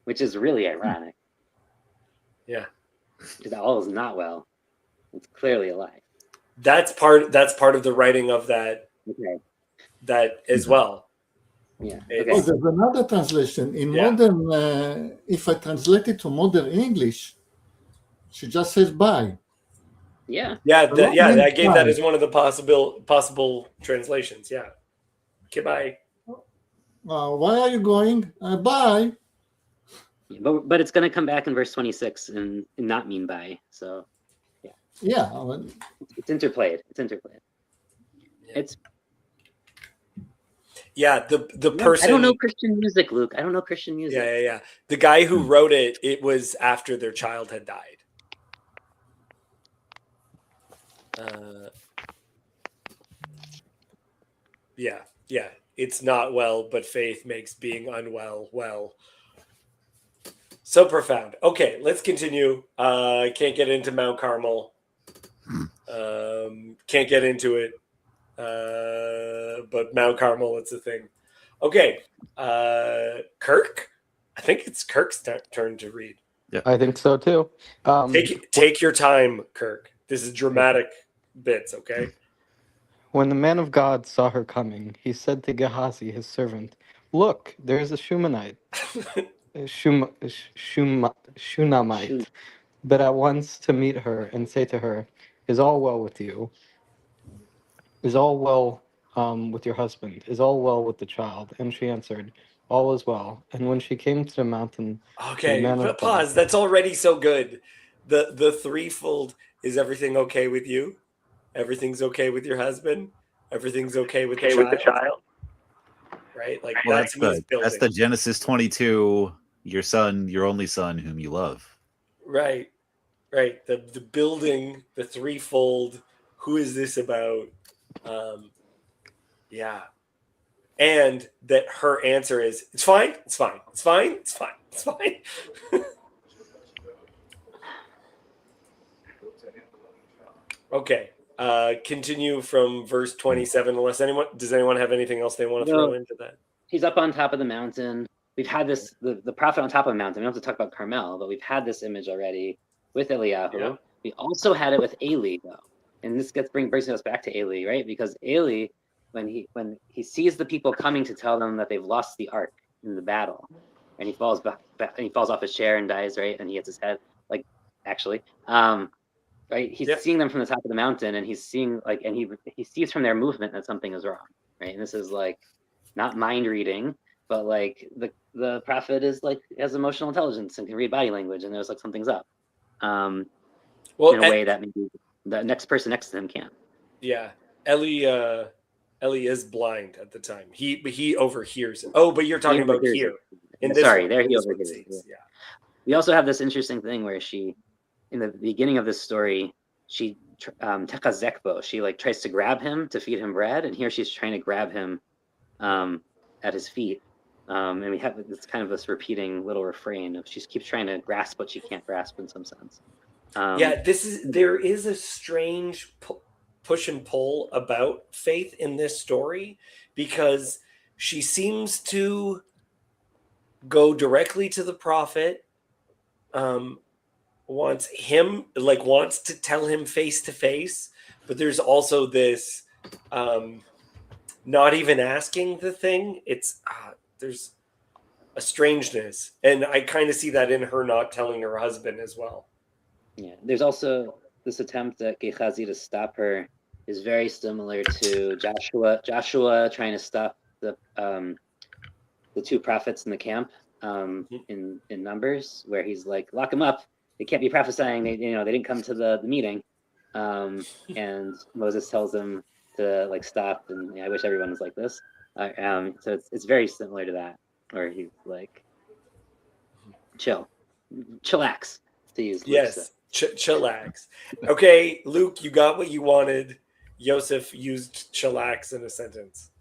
which is really ironic. Yeah, because all is not well. It's clearly a lie. That's part of the writing of that. Okay. That as well. Yeah. It's- Okay. Oh, there's another translation. In Yeah. modern, if I translate it to modern English, she just says bye. Yeah. Yeah, Hello, I gave that bye. as one of the possible translations. Yeah. Okay, bye. Why are you going? Bye. But it's going to come back in verse 26 and not mean bye. So Yeah. it's interplayed. It's interplayed. It's Yeah, the person. I don't know Christian music, Luke. I don't know Christian music. Yeah. The guy who wrote it, it was after their child had died. Yeah. It's not well, but faith makes being unwell well. So profound. Okay, let's continue. Can't get into Mount Carmel. Can't get into it. But Mount Carmel, it's a thing. Okay, Kirk. I think it's Kirk's turn to read. I think so too. Take your time, Kirk. This is dramatic bits. Okay. When the man of God saw her coming, he said to Gehazi, his servant, "Look, there is a Shumanite, Shunammite, but at once to meet her and say to her, Is all well with you? Is all well with your husband? Is all well with the child?" And she answered, "All is well." And when she came to the mountain, Okay, man of pause. That's already so good. The threefold, is everything okay with you? Everything's okay with your husband? Everything's okay with the child? Right? Like Well, that's that's the Genesis 22, your son, your only son whom you love. Right. The building, the threefold, who is this about? Yeah. And that her answer is, it's fine. Okay. Continue from verse 27. Does anyone have anything else they want to throw into that? He's up on top of the mountain. We've had this, the prophet on top of the mountain. We don't have to talk about Carmel, but we've had this image already with Eliyahu. Yeah. We also had it with Eli, though. And this brings us back to Eli, right? Because Eli, when he sees the people coming to tell them that they've lost the ark in the battle, and he falls back and he falls off his chair and dies, right? And he hits his head, right? He's seeing them from the top of the mountain, and he's seeing and he sees from their movement that something is wrong, right? And this is not mind reading, but the prophet has emotional intelligence and can read body language, and there's something's up, in a way that maybe the next person next to him can't. Yeah, Eli is blind at the time. He overhears it. Oh, but you're talking about here. There he overhears it. Yeah. We also have this interesting thing where she, in the beginning of this story, she tekazekbo. She tries to grab him to feed him bread, and here she's trying to grab him at his feet. And we have this kind of this repeating little refrain of she keeps trying to grasp what she can't grasp in some sense. There is a strange push and pull about faith in this story, because she seems to go directly to the prophet, wants to tell him face to face, but there's also this not even asking the thing. It's there's a strangeness, and I kind of see that in her not telling her husband as well. Yeah, there's also this attempt at Gehazi to stop her is very similar to Joshua trying to stop the two prophets in the camp in Numbers, where he's lock them up. They can't be prophesying. They didn't come to the meeting, and Moses tells them to stop. And I wish everyone was like this. So it's very similar to that, where he's chillax, to use Yes, chillax. Okay, Luke, you got what you wanted. Yosef used chillax in a sentence.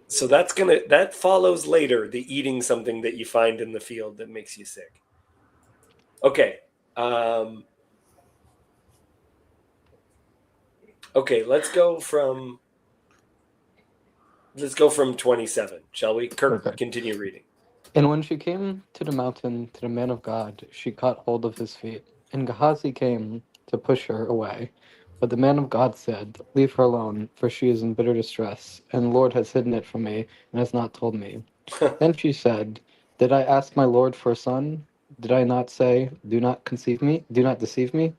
So that follows later, the eating something that you find in the field that makes you sick. Okay. Okay, let's go from 27, shall we? Kirk, continue reading. And when she came to the mountain to the man of God, she caught hold of his feet. And Gehazi came to push her away. But the man of God said, Leave her alone, for she is in bitter distress, and the Lord has hidden it from me, and has not told me. Then she said, Did I ask my Lord for a son? Did I not say, Do not deceive me?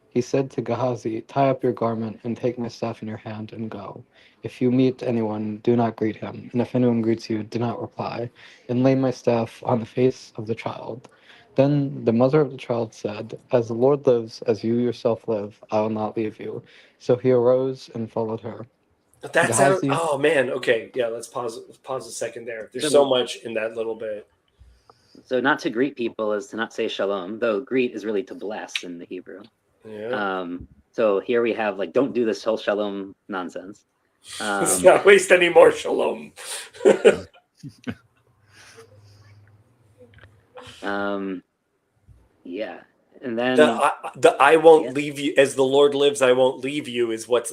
He said to Gehazi, Tie up your garment, and take my staff in your hand, and go. If you meet anyone, do not greet him, and if anyone greets you, do not reply, and lay my staff on the face of the child. Then the mother of the child said, As the Lord lives, as you yourself live, I will not leave you. So he arose and followed her. That sounds. Gehazi, Oh man. Okay. Yeah. Let's pause. Pause a second there. There's So- so much in that little bit. So not to greet people is to not say shalom, though greet is really to bless in the Hebrew. Yeah. So here we have like, don't do this whole shalom nonsense. Let's not waste any more shalom. Yeah, and then The I won't Yeah. leave you, as the Lord lives, I won't leave you, is what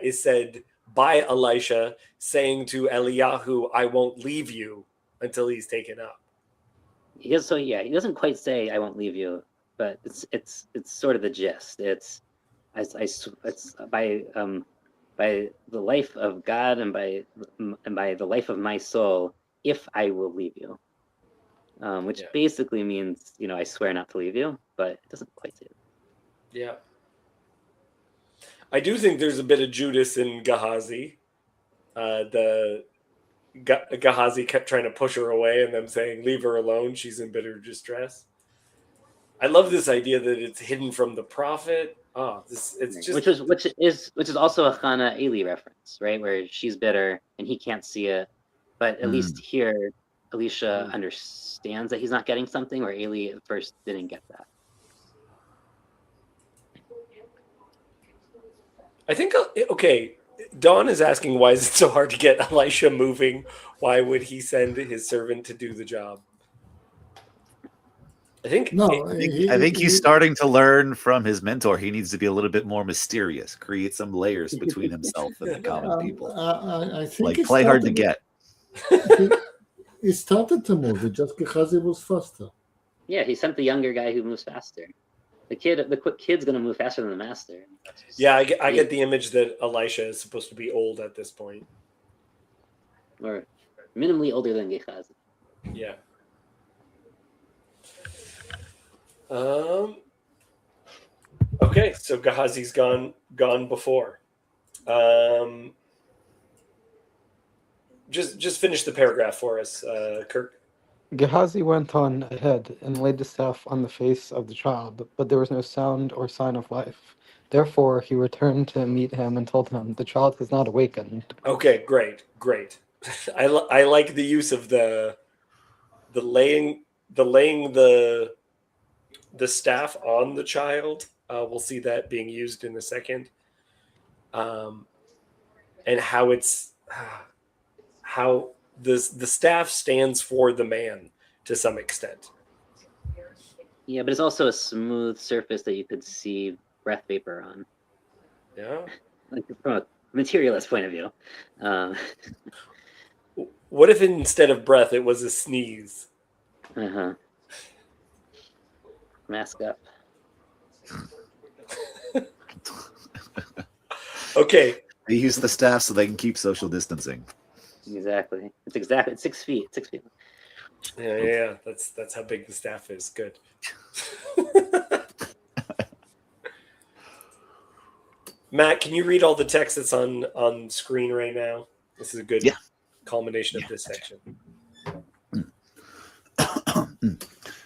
is said by Elisha, saying to Eliyahu, I won't leave you until he's taken up. he doesn't quite say I won't leave you, but it's sort of the gist. It's by the life of God and by the life of my soul, if I will leave you, which Yeah. basically means I swear not to leave you, but it doesn't quite say it. Yeah. I do think there's a bit of Judas in Gehazi. Gehazi kept trying to push her away and them saying, leave her alone. She's in bitter distress. I love this idea that it's hidden from the prophet. It's just which is also a Chana Eli reference, right? Where she's bitter and he can't see it, but at least here, Elisha understands that he's not getting something, where Eli at first didn't get that. I think, okay, Dawn is asking, why is it so hard to get Elisha moving? Why would he send his servant to do the job? I think I think he's starting to learn from his mentor. He needs to be a little bit more mysterious, create some layers between himself and the common people. I think Like play hard to get. He started to move. It just Gehazi was faster. Yeah, he sent the younger guy who moves faster. The quick kid's gonna move faster than the master. Yeah, I get the image that Elisha is supposed to be old at this point. Or minimally older than Gehazi. Yeah. Okay, so Gehazi's gone before. Just finish the paragraph for us, Kirk. Gehazi went on ahead and laid the staff on the face of the child, but there was no sound or sign of life. Therefore he returned to meet him and told him, The child has not awakened. Okay, great. I like the use of the laying the staff on the child. We'll see that being used in a second. And how it's how the staff stands for the man to some extent. Yeah, but it's also a smooth surface that you could see breath vapor on. Yeah. Like from a materialist point of view. What if instead of breath it was a sneeze? Mask up. Okay. They use the staff so they can keep social distancing. Exactly. It's 6 feet. 6 feet. Yeah. That's how big the staff is. Good. Matt, can you read all the text that's on screen right now? This is a good culmination of this section.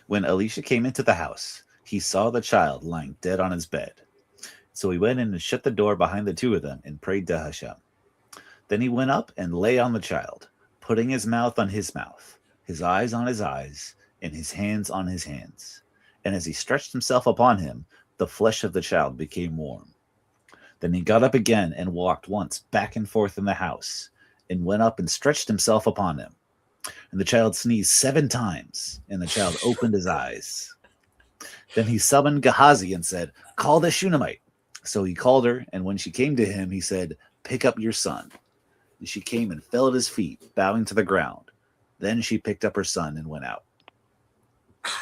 When Elisha came into the house, he saw the child lying dead on his bed. So he went in and shut the door behind the two of them and prayed to Hashem. Then he went up and lay on the child, putting his mouth on his mouth, his eyes on his eyes, and his hands on his hands. And as he stretched himself upon him, the flesh of the child became warm. Then he got up again and walked once back and forth in the house, and went up and stretched himself upon him. And the child sneezed 7 times, and the child opened his eyes. Then he summoned Gehazi and said, Call the Shunammite. So he called her, and when she came to him, he said, Pick up your son. And she came and fell at his feet, bowing to the ground. Then she picked up her son and went out.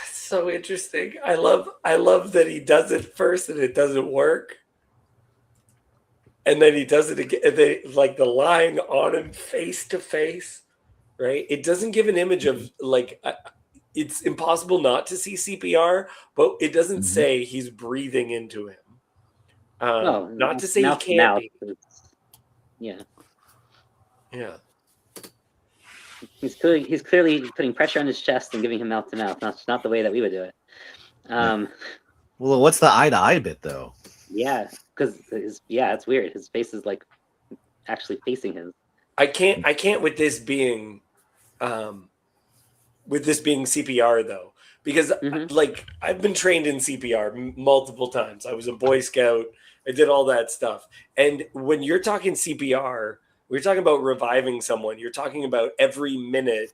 So interesting. I love that he does it first and it doesn't work. and then he does it again. They like the lying on him face to face, right? It doesn't give an image of like it's impossible not to see CPR, but it doesn't say he's breathing into him. No, Not to say he mouth to can't mouth. be. Yeah, Yeah. he's clearly putting pressure on his chest and giving him mouth to mouth. That's not the way that we would do it. Well, what's the eye to eye bit though? Yeah, because it's weird. His face is like actually facing his. I can't with this being CPR though, because like I've been trained in CPR multiple times. I was a Boy Scout. I did all that stuff. And when you're talking CPR, we're talking about reviving someone. You're talking about every minute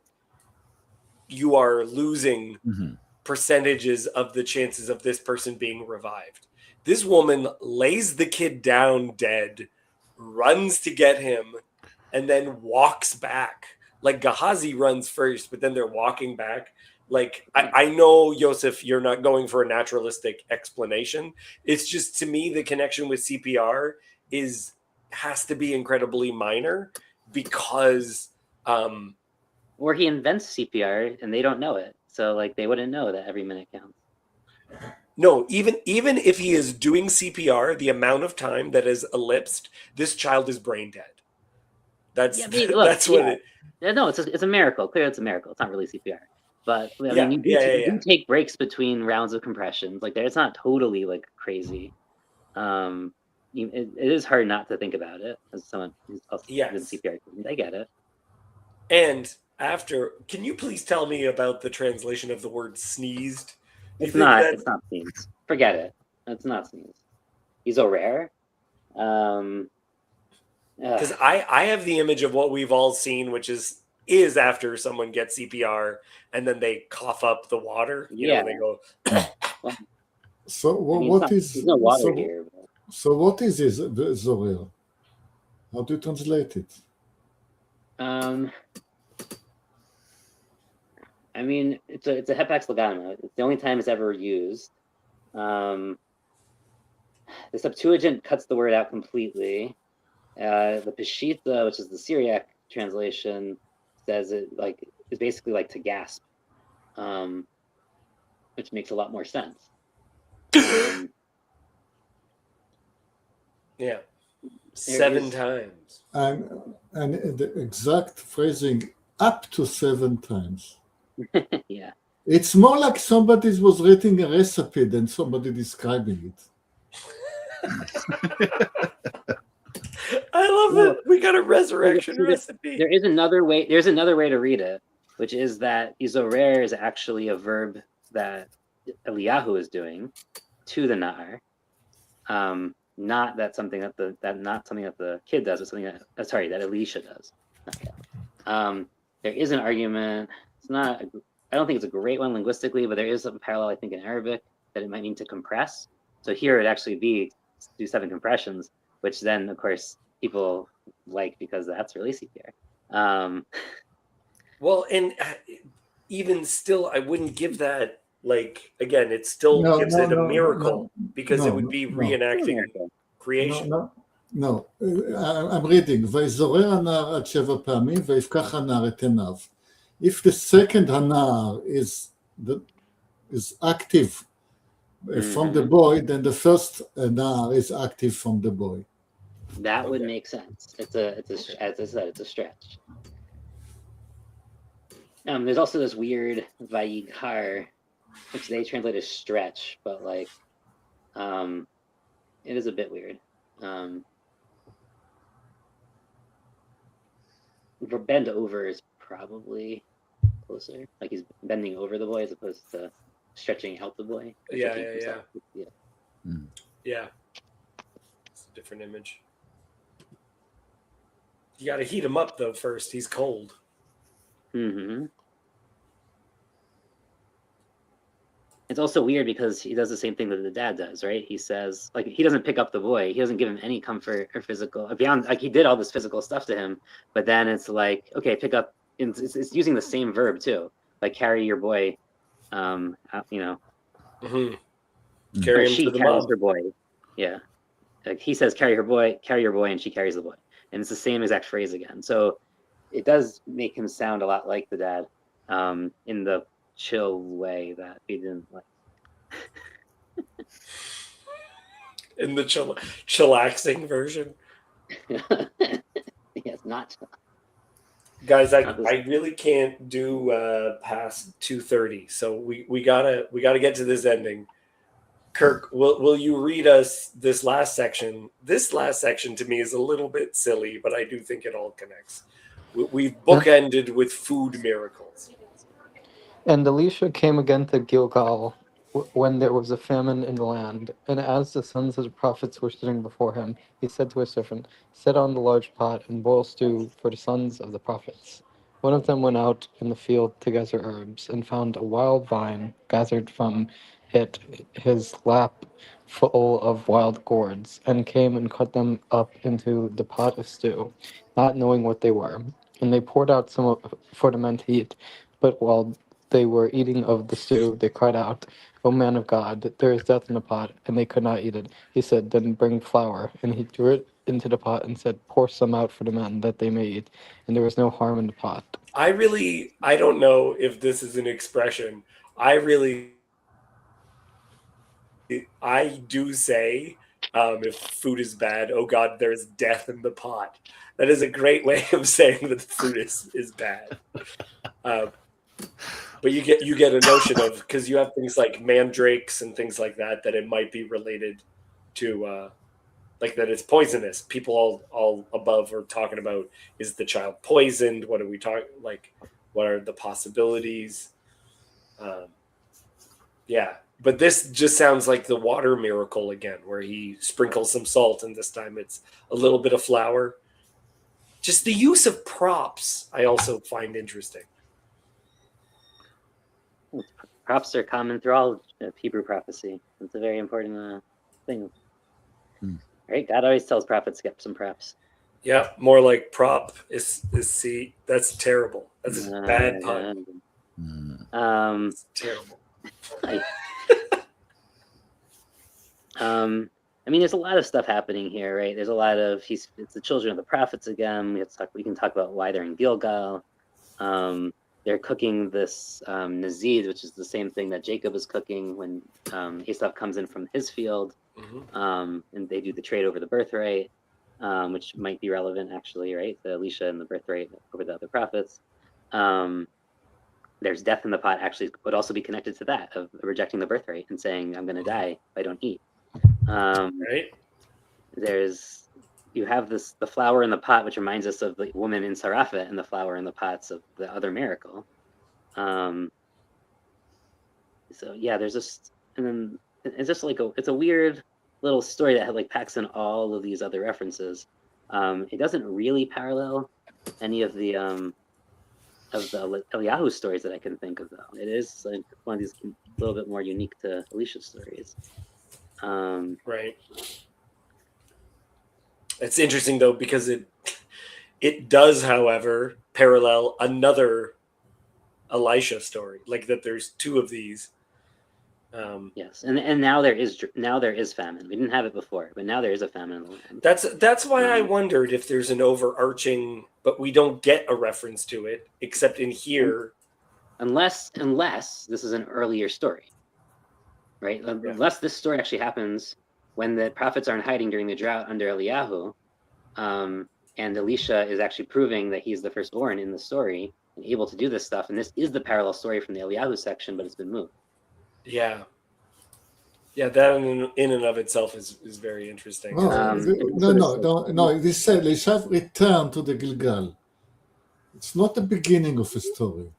you are losing percentages of the chances of this person being revived. This woman lays the kid down dead, runs to get him, and then walks back. Like Gehazi runs first, but then they're walking back. Like I know, Yosef, you're not going for a naturalistic explanation. It's just, to me, the connection with CPR has to be incredibly minor because or he invents CPR and they don't know it, so like they wouldn't know that every minute counts. No, even if he is doing CPR, the amount of time that is elapsed, this child is brain dead. That's what it. Yeah, no, it's a miracle. Clearly, it's a miracle. It's not really CPR, but I mean, you do take breaks between rounds of compressions. Like, it's not totally like crazy. It is hard not to think about it as someone who's also in CPR. I get it. And can you please tell me about the translation of the word sneezed? It's not sneezed. Forget it. It's not sneezed. He's a rare. Because I have the image of what we've all seen, which is after someone gets CPR and then they cough up the water. You know, they go. So what is? There's no water here. But... So what is Zorer? How do you translate it? I mean, it's a hepax legama. It's the only time it's ever used. The Septuagint cuts the word out completely. The Peshitta, which is the Syriac translation, says it like is basically like to gasp, which makes a lot more sense. Yeah, 7 times. And the exact phrasing, up to 7 times. Yeah. It's more like somebody was writing a recipe than somebody describing it. I love it. We got a resurrection recipe. There is another way. There's another way to read it, which is that izorer is actually a verb that Eliyahu is doing to the Na'ar. Not that something that the kid does, but something that Elisha does. There is an argument. It's not. I don't think it's a great one linguistically, but there is a parallel, I think, in Arabic that it might mean to compress. So here it'd actually be do 7 compressions, which then, of course, people like because that's really CPR. Well, and even still, I wouldn't give that. Like, again, it still gives it a miracle because it would be reenacting creation. No, I'm reading. ויזורר הנער עד 7 פעמים, ויפקח הנער את עיניו. If the second הנער is active from the boy, then the first הנער is active from the boy. That would make sense. As I said, it's a stretch. There's also this weird vayighar, which they translate as stretch, but like, it is a bit weird. For bend over is probably closer. Like he's bending over the boy as opposed to stretching out the boy. Yeah. It's a different image. You got to heat him up though first. He's cold. Mm-hmm. It's also weird because he does the same thing that the dad does, right? He says, like, he doesn't pick up the boy. He doesn't give him any comfort or physical, beyond, like, he did all this physical stuff to him, but then it's like, okay, pick up, it's using the same verb too, like carry your boy, out, you know. Mm-hmm. Carry him to the mom. Her boy, yeah. like he says, carry your boy, and she carries the boy. And it's the same exact phrase again. So it does make him sound a lot like the dad, in the chill way that we didn't like. In the chillaxing version. Yes, not. Guys, I really can't do past 2:30, so we gotta get to this ending. Kirk, will you read us this last section? This last section to me is a little bit silly, but I do think it all connects. We've bookended with food miracles. And Elisha came again to Gilgal when there was a famine in the land. And as the sons of the prophets were sitting before him, he said to his servant, set on the large pot and boil stew for the sons of the prophets. One of them went out in the field to gather herbs, and found a wild vine, gathered from it his lap full of wild gourds, and came and cut them up into the pot of stew, not knowing what they were. And they poured out some for the men to eat. But while they were eating of the stew, they cried out, O man of God, there is death in the pot, and they could not eat it. He said, then bring flour. And he threw it into the pot and said, pour some out for the men, that they may eat. And there was no harm in the pot. I don't know if this is an expression. I do say, if food is bad, oh God, there's death in the pot. That is a great way of saying that the food is bad. But you get a notion of, because you have things like mandrakes and things like that it might be related to, like that it's poisonous. People all above are talking about, is the child poisoned? What are we talking, like, what are the possibilities? Yeah, but this just sounds like the water miracle again, where he sprinkles some salt, and this time it's a little bit of flour. Just the use of props I also find interesting. Props are common through all of Hebrew prophecy. It's a very important thing. Right? God always tells prophets to get some props. Yeah, more like prop is see. That's terrible. That's a bad pun. It's terrible. I mean, there's a lot of stuff happening here, right? There's a lot of it's the children of the prophets again. We can talk about why they're in Gilgal. They're cooking this nazid, which is the same thing that Jacob is cooking when Esau comes in from his field, and they do the trade over the birthright, which might be relevant actually, right? The Elisha and the birthright over the other prophets. There's death in the pot actually would also be connected to that, of rejecting the birthright and saying, I'm going to die if I don't eat. Right. You have the flour in the pot, which reminds us of the woman in Sarafat, and the flour in the pots of the other miracle. So yeah, there's just, and then it's just like it's a weird little story that like packs in all of these other references. It doesn't really parallel any of the Eliyahu stories that I can think of, though. It is like one of these a little bit more unique to Elisha's stories. Right. It's interesting though, because it does, however, parallel another Elisha story, like that there's two of these. Yes, and now there is famine. We didn't have it before, but now there is a famine in the land. That's why I wondered if there's an overarching, but we don't get a reference to it except in here. Unless this is an earlier story, right? Yeah. Unless this story actually happens when the prophets are in hiding during the drought under Eliyahu, and Elisha is actually proving that he's the firstborn in the story and able to do this stuff. And this is the parallel story from the Eliyahu section, but it's been moved. Yeah, that in and of itself is very interesting. No. This said, Elisha returned to the Gilgal. It's not the beginning of a story.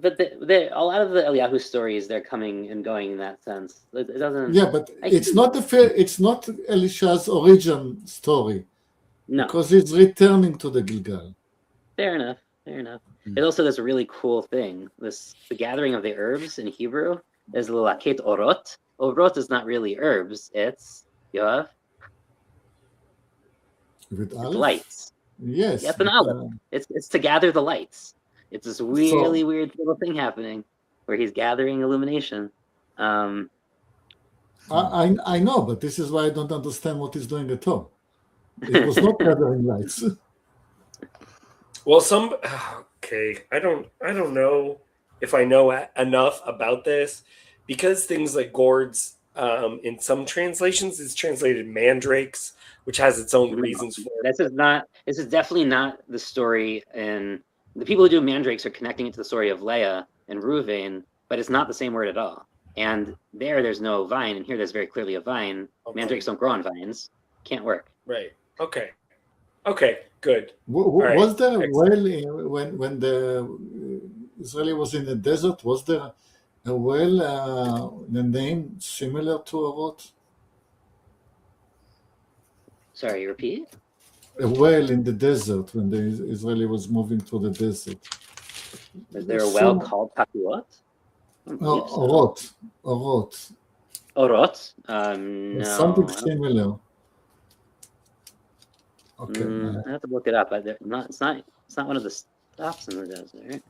But a lot of the Eliyahu stories, they're coming and going in that sense. It doesn't. Yeah, but it's not Elisha's origin story. No, because he's returning to the Gilgal. Fair enough. It also does a really cool thing. The gathering of the herbs in Hebrew is laket orot. Orot is not really herbs. It's Yoav. With lights. Yes. Yep, an olive. It's to gather the lights. It's this weird little thing happening where he's gathering illumination. I know, but this is why I don't understand what he's doing at all. It was not gathering lights. Well, okay. I don't know if I know enough about this because things like gourds, in some translations, is translated mandrakes, which has its own reasons for it. This is definitely not the story. And the people who do mandrakes are connecting it to the story of Leah and Reuven, but it's not the same word at all. And there's no vine, and here there's very clearly a vine. Okay. Mandrakes don't grow on vines. Can't work. Right. Okay. Okay. Good. Was there a Excellent. well when the Israeli was in the desert? Was there a well, the name similar to a what? Sorry, repeat? A well in the desert when the Israeli was moving through the desert. Is there a well called Takuot? Orot. Orot? No. Something similar. Okay. I have to look it up. But it's not one of the stops in the desert.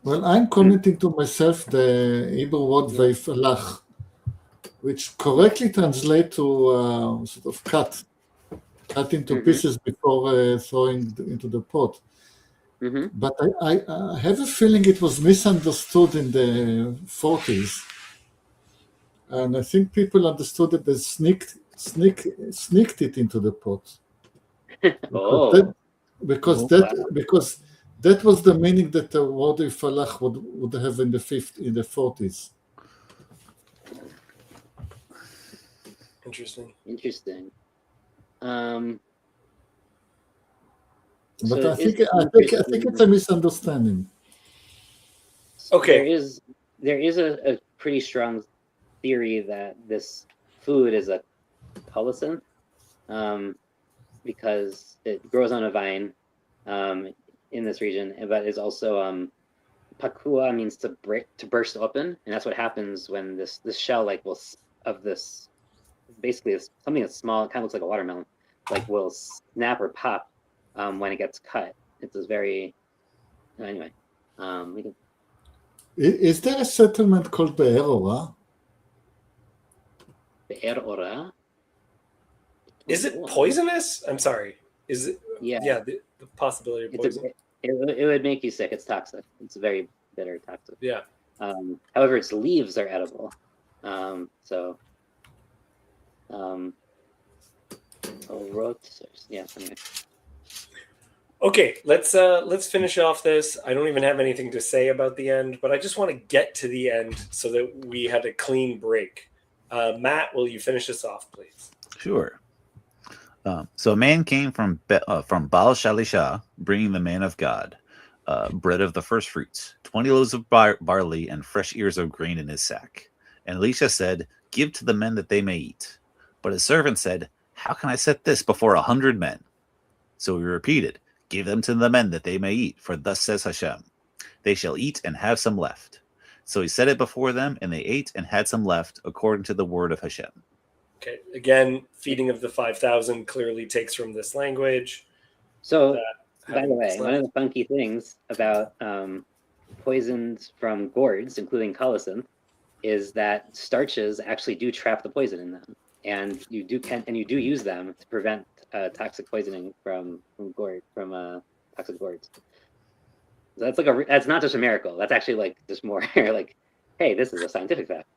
Well, I'm commenting to myself the Hebrew word Vayfalach, which correctly translates to sort of cut into pieces before throwing into the pot. But I have a feeling it was misunderstood in the 40s. And I think people understood that they sneaked it into the pot. Because that was the meaning that the word Falach would have in the 40s. Interesting. But I think it's a misunderstanding. Okay. There is a pretty strong theory that this food is a colocynth, because it grows on a vine in this region, but is also pakua means to burst open, and that's what happens when this shell basically is something that's small, it kind of looks like a watermelon, will snap or pop when it gets cut. It's this very anyway. Is there a settlement called Be'er Ora? Be'er Ora? Is it poisonous? I'm sorry. Is it? Yeah. The possibility of poison. It would make you sick. It's toxic. It's very bitter, toxic. Yeah. However, its leaves are edible. Yeah. Anyway. Okay, let's finish off this. I don't even have anything to say about the end, but I just want to get to the end so that we had a clean break. Matt, will you finish this off, please? Sure. So a man came from Baal Shalisha, bringing the man of God, bread of the first fruits, 20 loaves of barley, and fresh ears of grain in his sack. And Elisha said, "Give to the men that they may eat." But his servant said, "How can I set this before 100 men?" So he repeated, "Give them to the men that they may eat, for thus says Hashem, they shall eat and have some left." So he set it before them, and they ate and had some left, according to the word of Hashem. Okay, again, feeding of the 5,000 clearly takes from this language. So, by the way, one of the funky things about poisons from gourds, including colocynth, is that starches actually do trap the poison in them, and you do use them to prevent toxic poisoning from toxic gourds. So that's not just a miracle. That's actually just more hey, this is a scientific fact,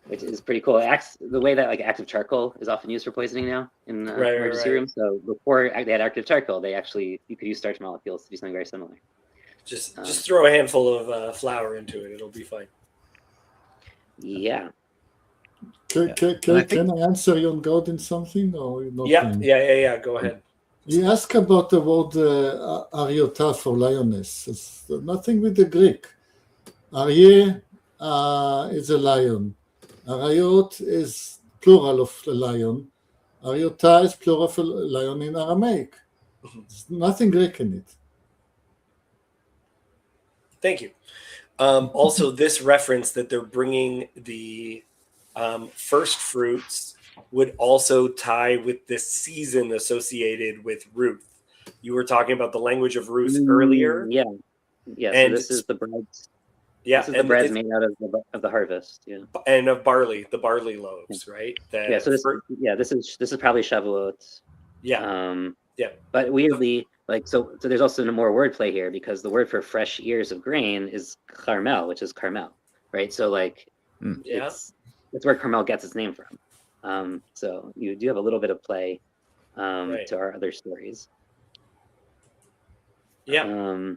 which is pretty cool. The way that active charcoal is often used for poisoning now in emergency rooms. So before they had active charcoal, you could use starch molecules to do something very similar. Just throw a handful of flour into it; it'll be fine. Yeah. Can I answer Yon Godin something or not? Yeah. Go ahead. He asked about the word Aryota for lioness. It's nothing with the Greek. Aryeh is a lion. Arayot is plural of a lion. Aryota is plural of a lion in Aramaic. There's nothing Greek in it. Thank you. Also, this reference that they're bringing the first fruits would also tie with this season associated with Ruth. You were talking about the language of Ruth earlier. Yeah. So this is the bride's. Yeah, This is the and bread it's, made out of the harvest. Yeah. and of barley, the barley loaves, right? That Yeah. So this is probably Shavuot. yeah, yeah. But weirdly, like so there's also more wordplay here because the word for fresh ears of grain is Carmel, which is Carmel, right? So like Yeah. it's where Carmel gets its name from. So you do have a little bit of play Right. to our other stories. Yeah.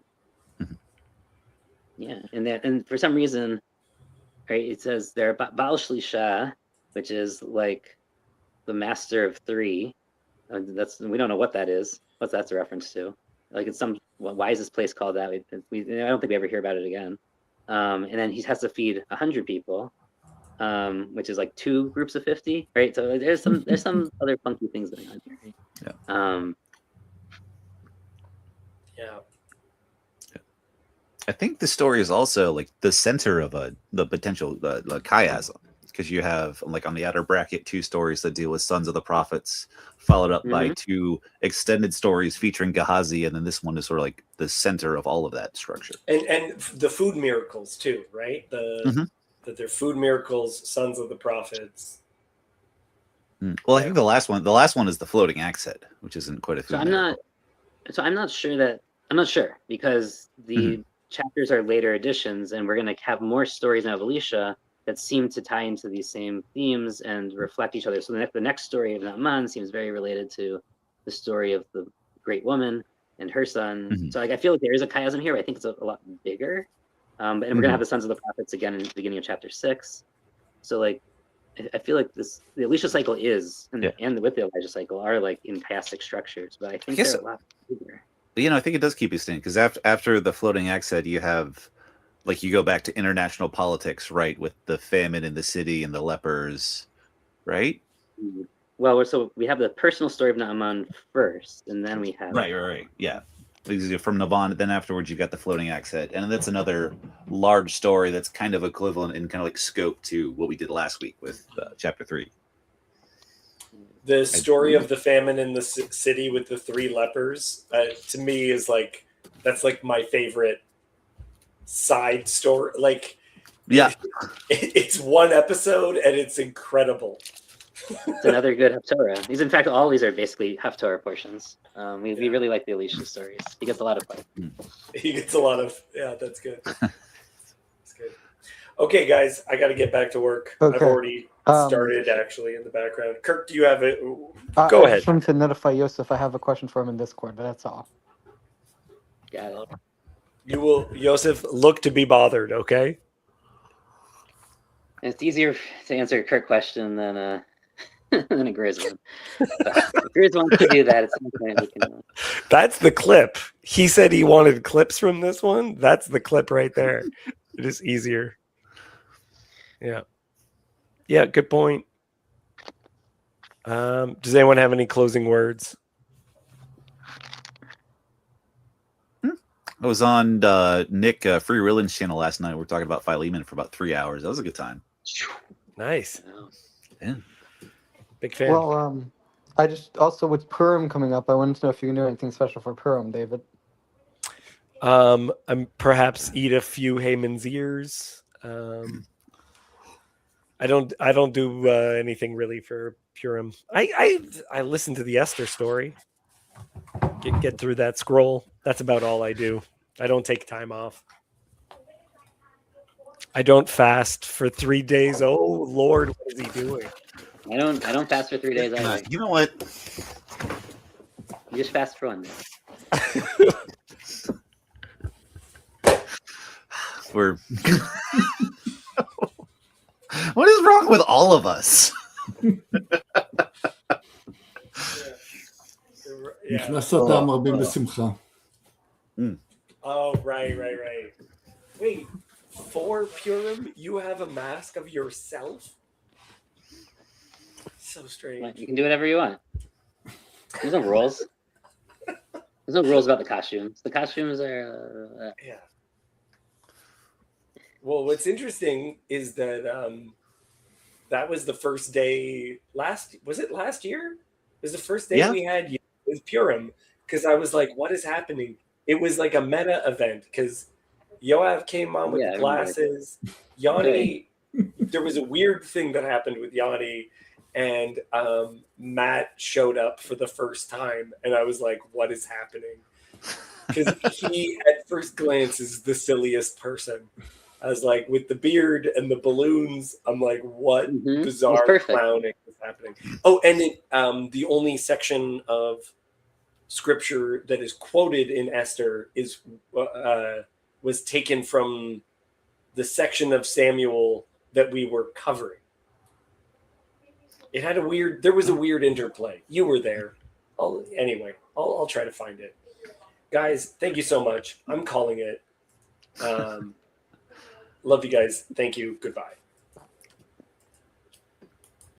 Yeah, and for some reason, right? It says there Baal Shlisha, which is like the master of three. We don't know what that is. What that's a reference to? Like it's why is this place called that? I don't think we ever hear about it again. And then he has to feed 100 people, which is like 2 groups of 50, right? So there's some other funky things going on here. Right? Yeah. Yeah. I think the story is also like the center of the potential chiasm, because you have like on the outer bracket 2 stories that deal with sons of the prophets, followed up by 2 extended stories featuring Gehazi, and then this one is sort of like the center of all of that structure. And the food miracles too, right? That they're food miracles, sons of the prophets. Well, I think the last one is the floating axe head, which isn't quite a food miracle. I'm not sure because the chapters are later editions, and we're going to have more stories in Elisha that seem to tie into these same themes and reflect each other. So the next story of Naaman seems very related to the story of the great woman and her son. So like I feel like there is a chiasm here, but I think it's a lot bigger. And we're going to have the sons of the prophets again in the beginning of chapter 6. So like I feel like the Elisha cycle and with the Elijah cycle are like in chiastic structures, but I think they're a lot bigger. But I think it does keep you staying, because after the floating axe head, you have like you go back to international politics, right, with the famine in the city and the lepers, right? Well, so we have the personal story of Naaman first, and then we have right, yeah. From Navan, then afterwards you got the floating axe head, and that's another large story that's kind of equivalent in kind of like scope to what we did last week with chapter 3. The story of the famine in the city with the 3 lepers, to me, is like that's like my favorite side story. Like, yeah, it's one episode and it's incredible. It's another good Haftorah. In fact, all these are basically Haftorah portions. We really like the Elisha stories. He gets a lot of play. He gets a lot of that's good. That's good. Okay, guys, I got to get back to work. Okay. I've already started actually in the background. Kirk, do you have it? Go ahead. I just wanted to notify Yosef I have a question for him in Discord, but that's all. Got it. You will, Yosef, look to be bothered, okay? It's easier to answer a Kirk question than a Grizz one. But if Grizz wants to do that, it's something we can. That's the clip. He said he wanted clips from this one. That's the clip right there. It is easier. Yeah. Yeah, good point. Does anyone have any closing words? I was on Nick Free Willin's channel last night. We were talking about Philemon for about 3 hours. That was a good time. Nice. Yeah. Big fan. Well, I just also with Purim coming up, I wanted to know if you do anything special for Purim, David. I'm perhaps eat a few Haman's ears. I don't do anything really for Purim. I listen to the Esther story. Get through that scroll. That's about all I do. I don't take time off. I don't fast for 3 days. Oh Lord, what is he doing? I don't fast for 3 days either. You know what? You just fast for 1 day. We're what is wrong with all of us? נכנס אתה מרבים בשמחה. Oh, right. Wait, for Purim, you have a mask of yourself? So strange. You can do whatever you want. There's no rules. There's no rules about the costumes. The costumes are. Yeah. Well, what's interesting is that that was the first day was it last year? It was the first day we had with Purim, because I was like, what is happening? It was like a meta event because Yoav came on with Yeah, the I remember. glasses. Yanni, there was a weird thing that happened with Yanni, and Matt showed up for the first time, and I was like, what is happening? Because he, at first glance, is the silliest person. I was like, with the beard and the balloons, I'm like, what He's bizarre perfect. clowning is happening? Oh, and the only section of scripture that is quoted in Esther is was taken from the section of Samuel that we were covering. It had there was a weird interplay. You were there. I'll try to find it. Guys, thank you so much. I'm calling it. Love you guys. Thank you. Goodbye.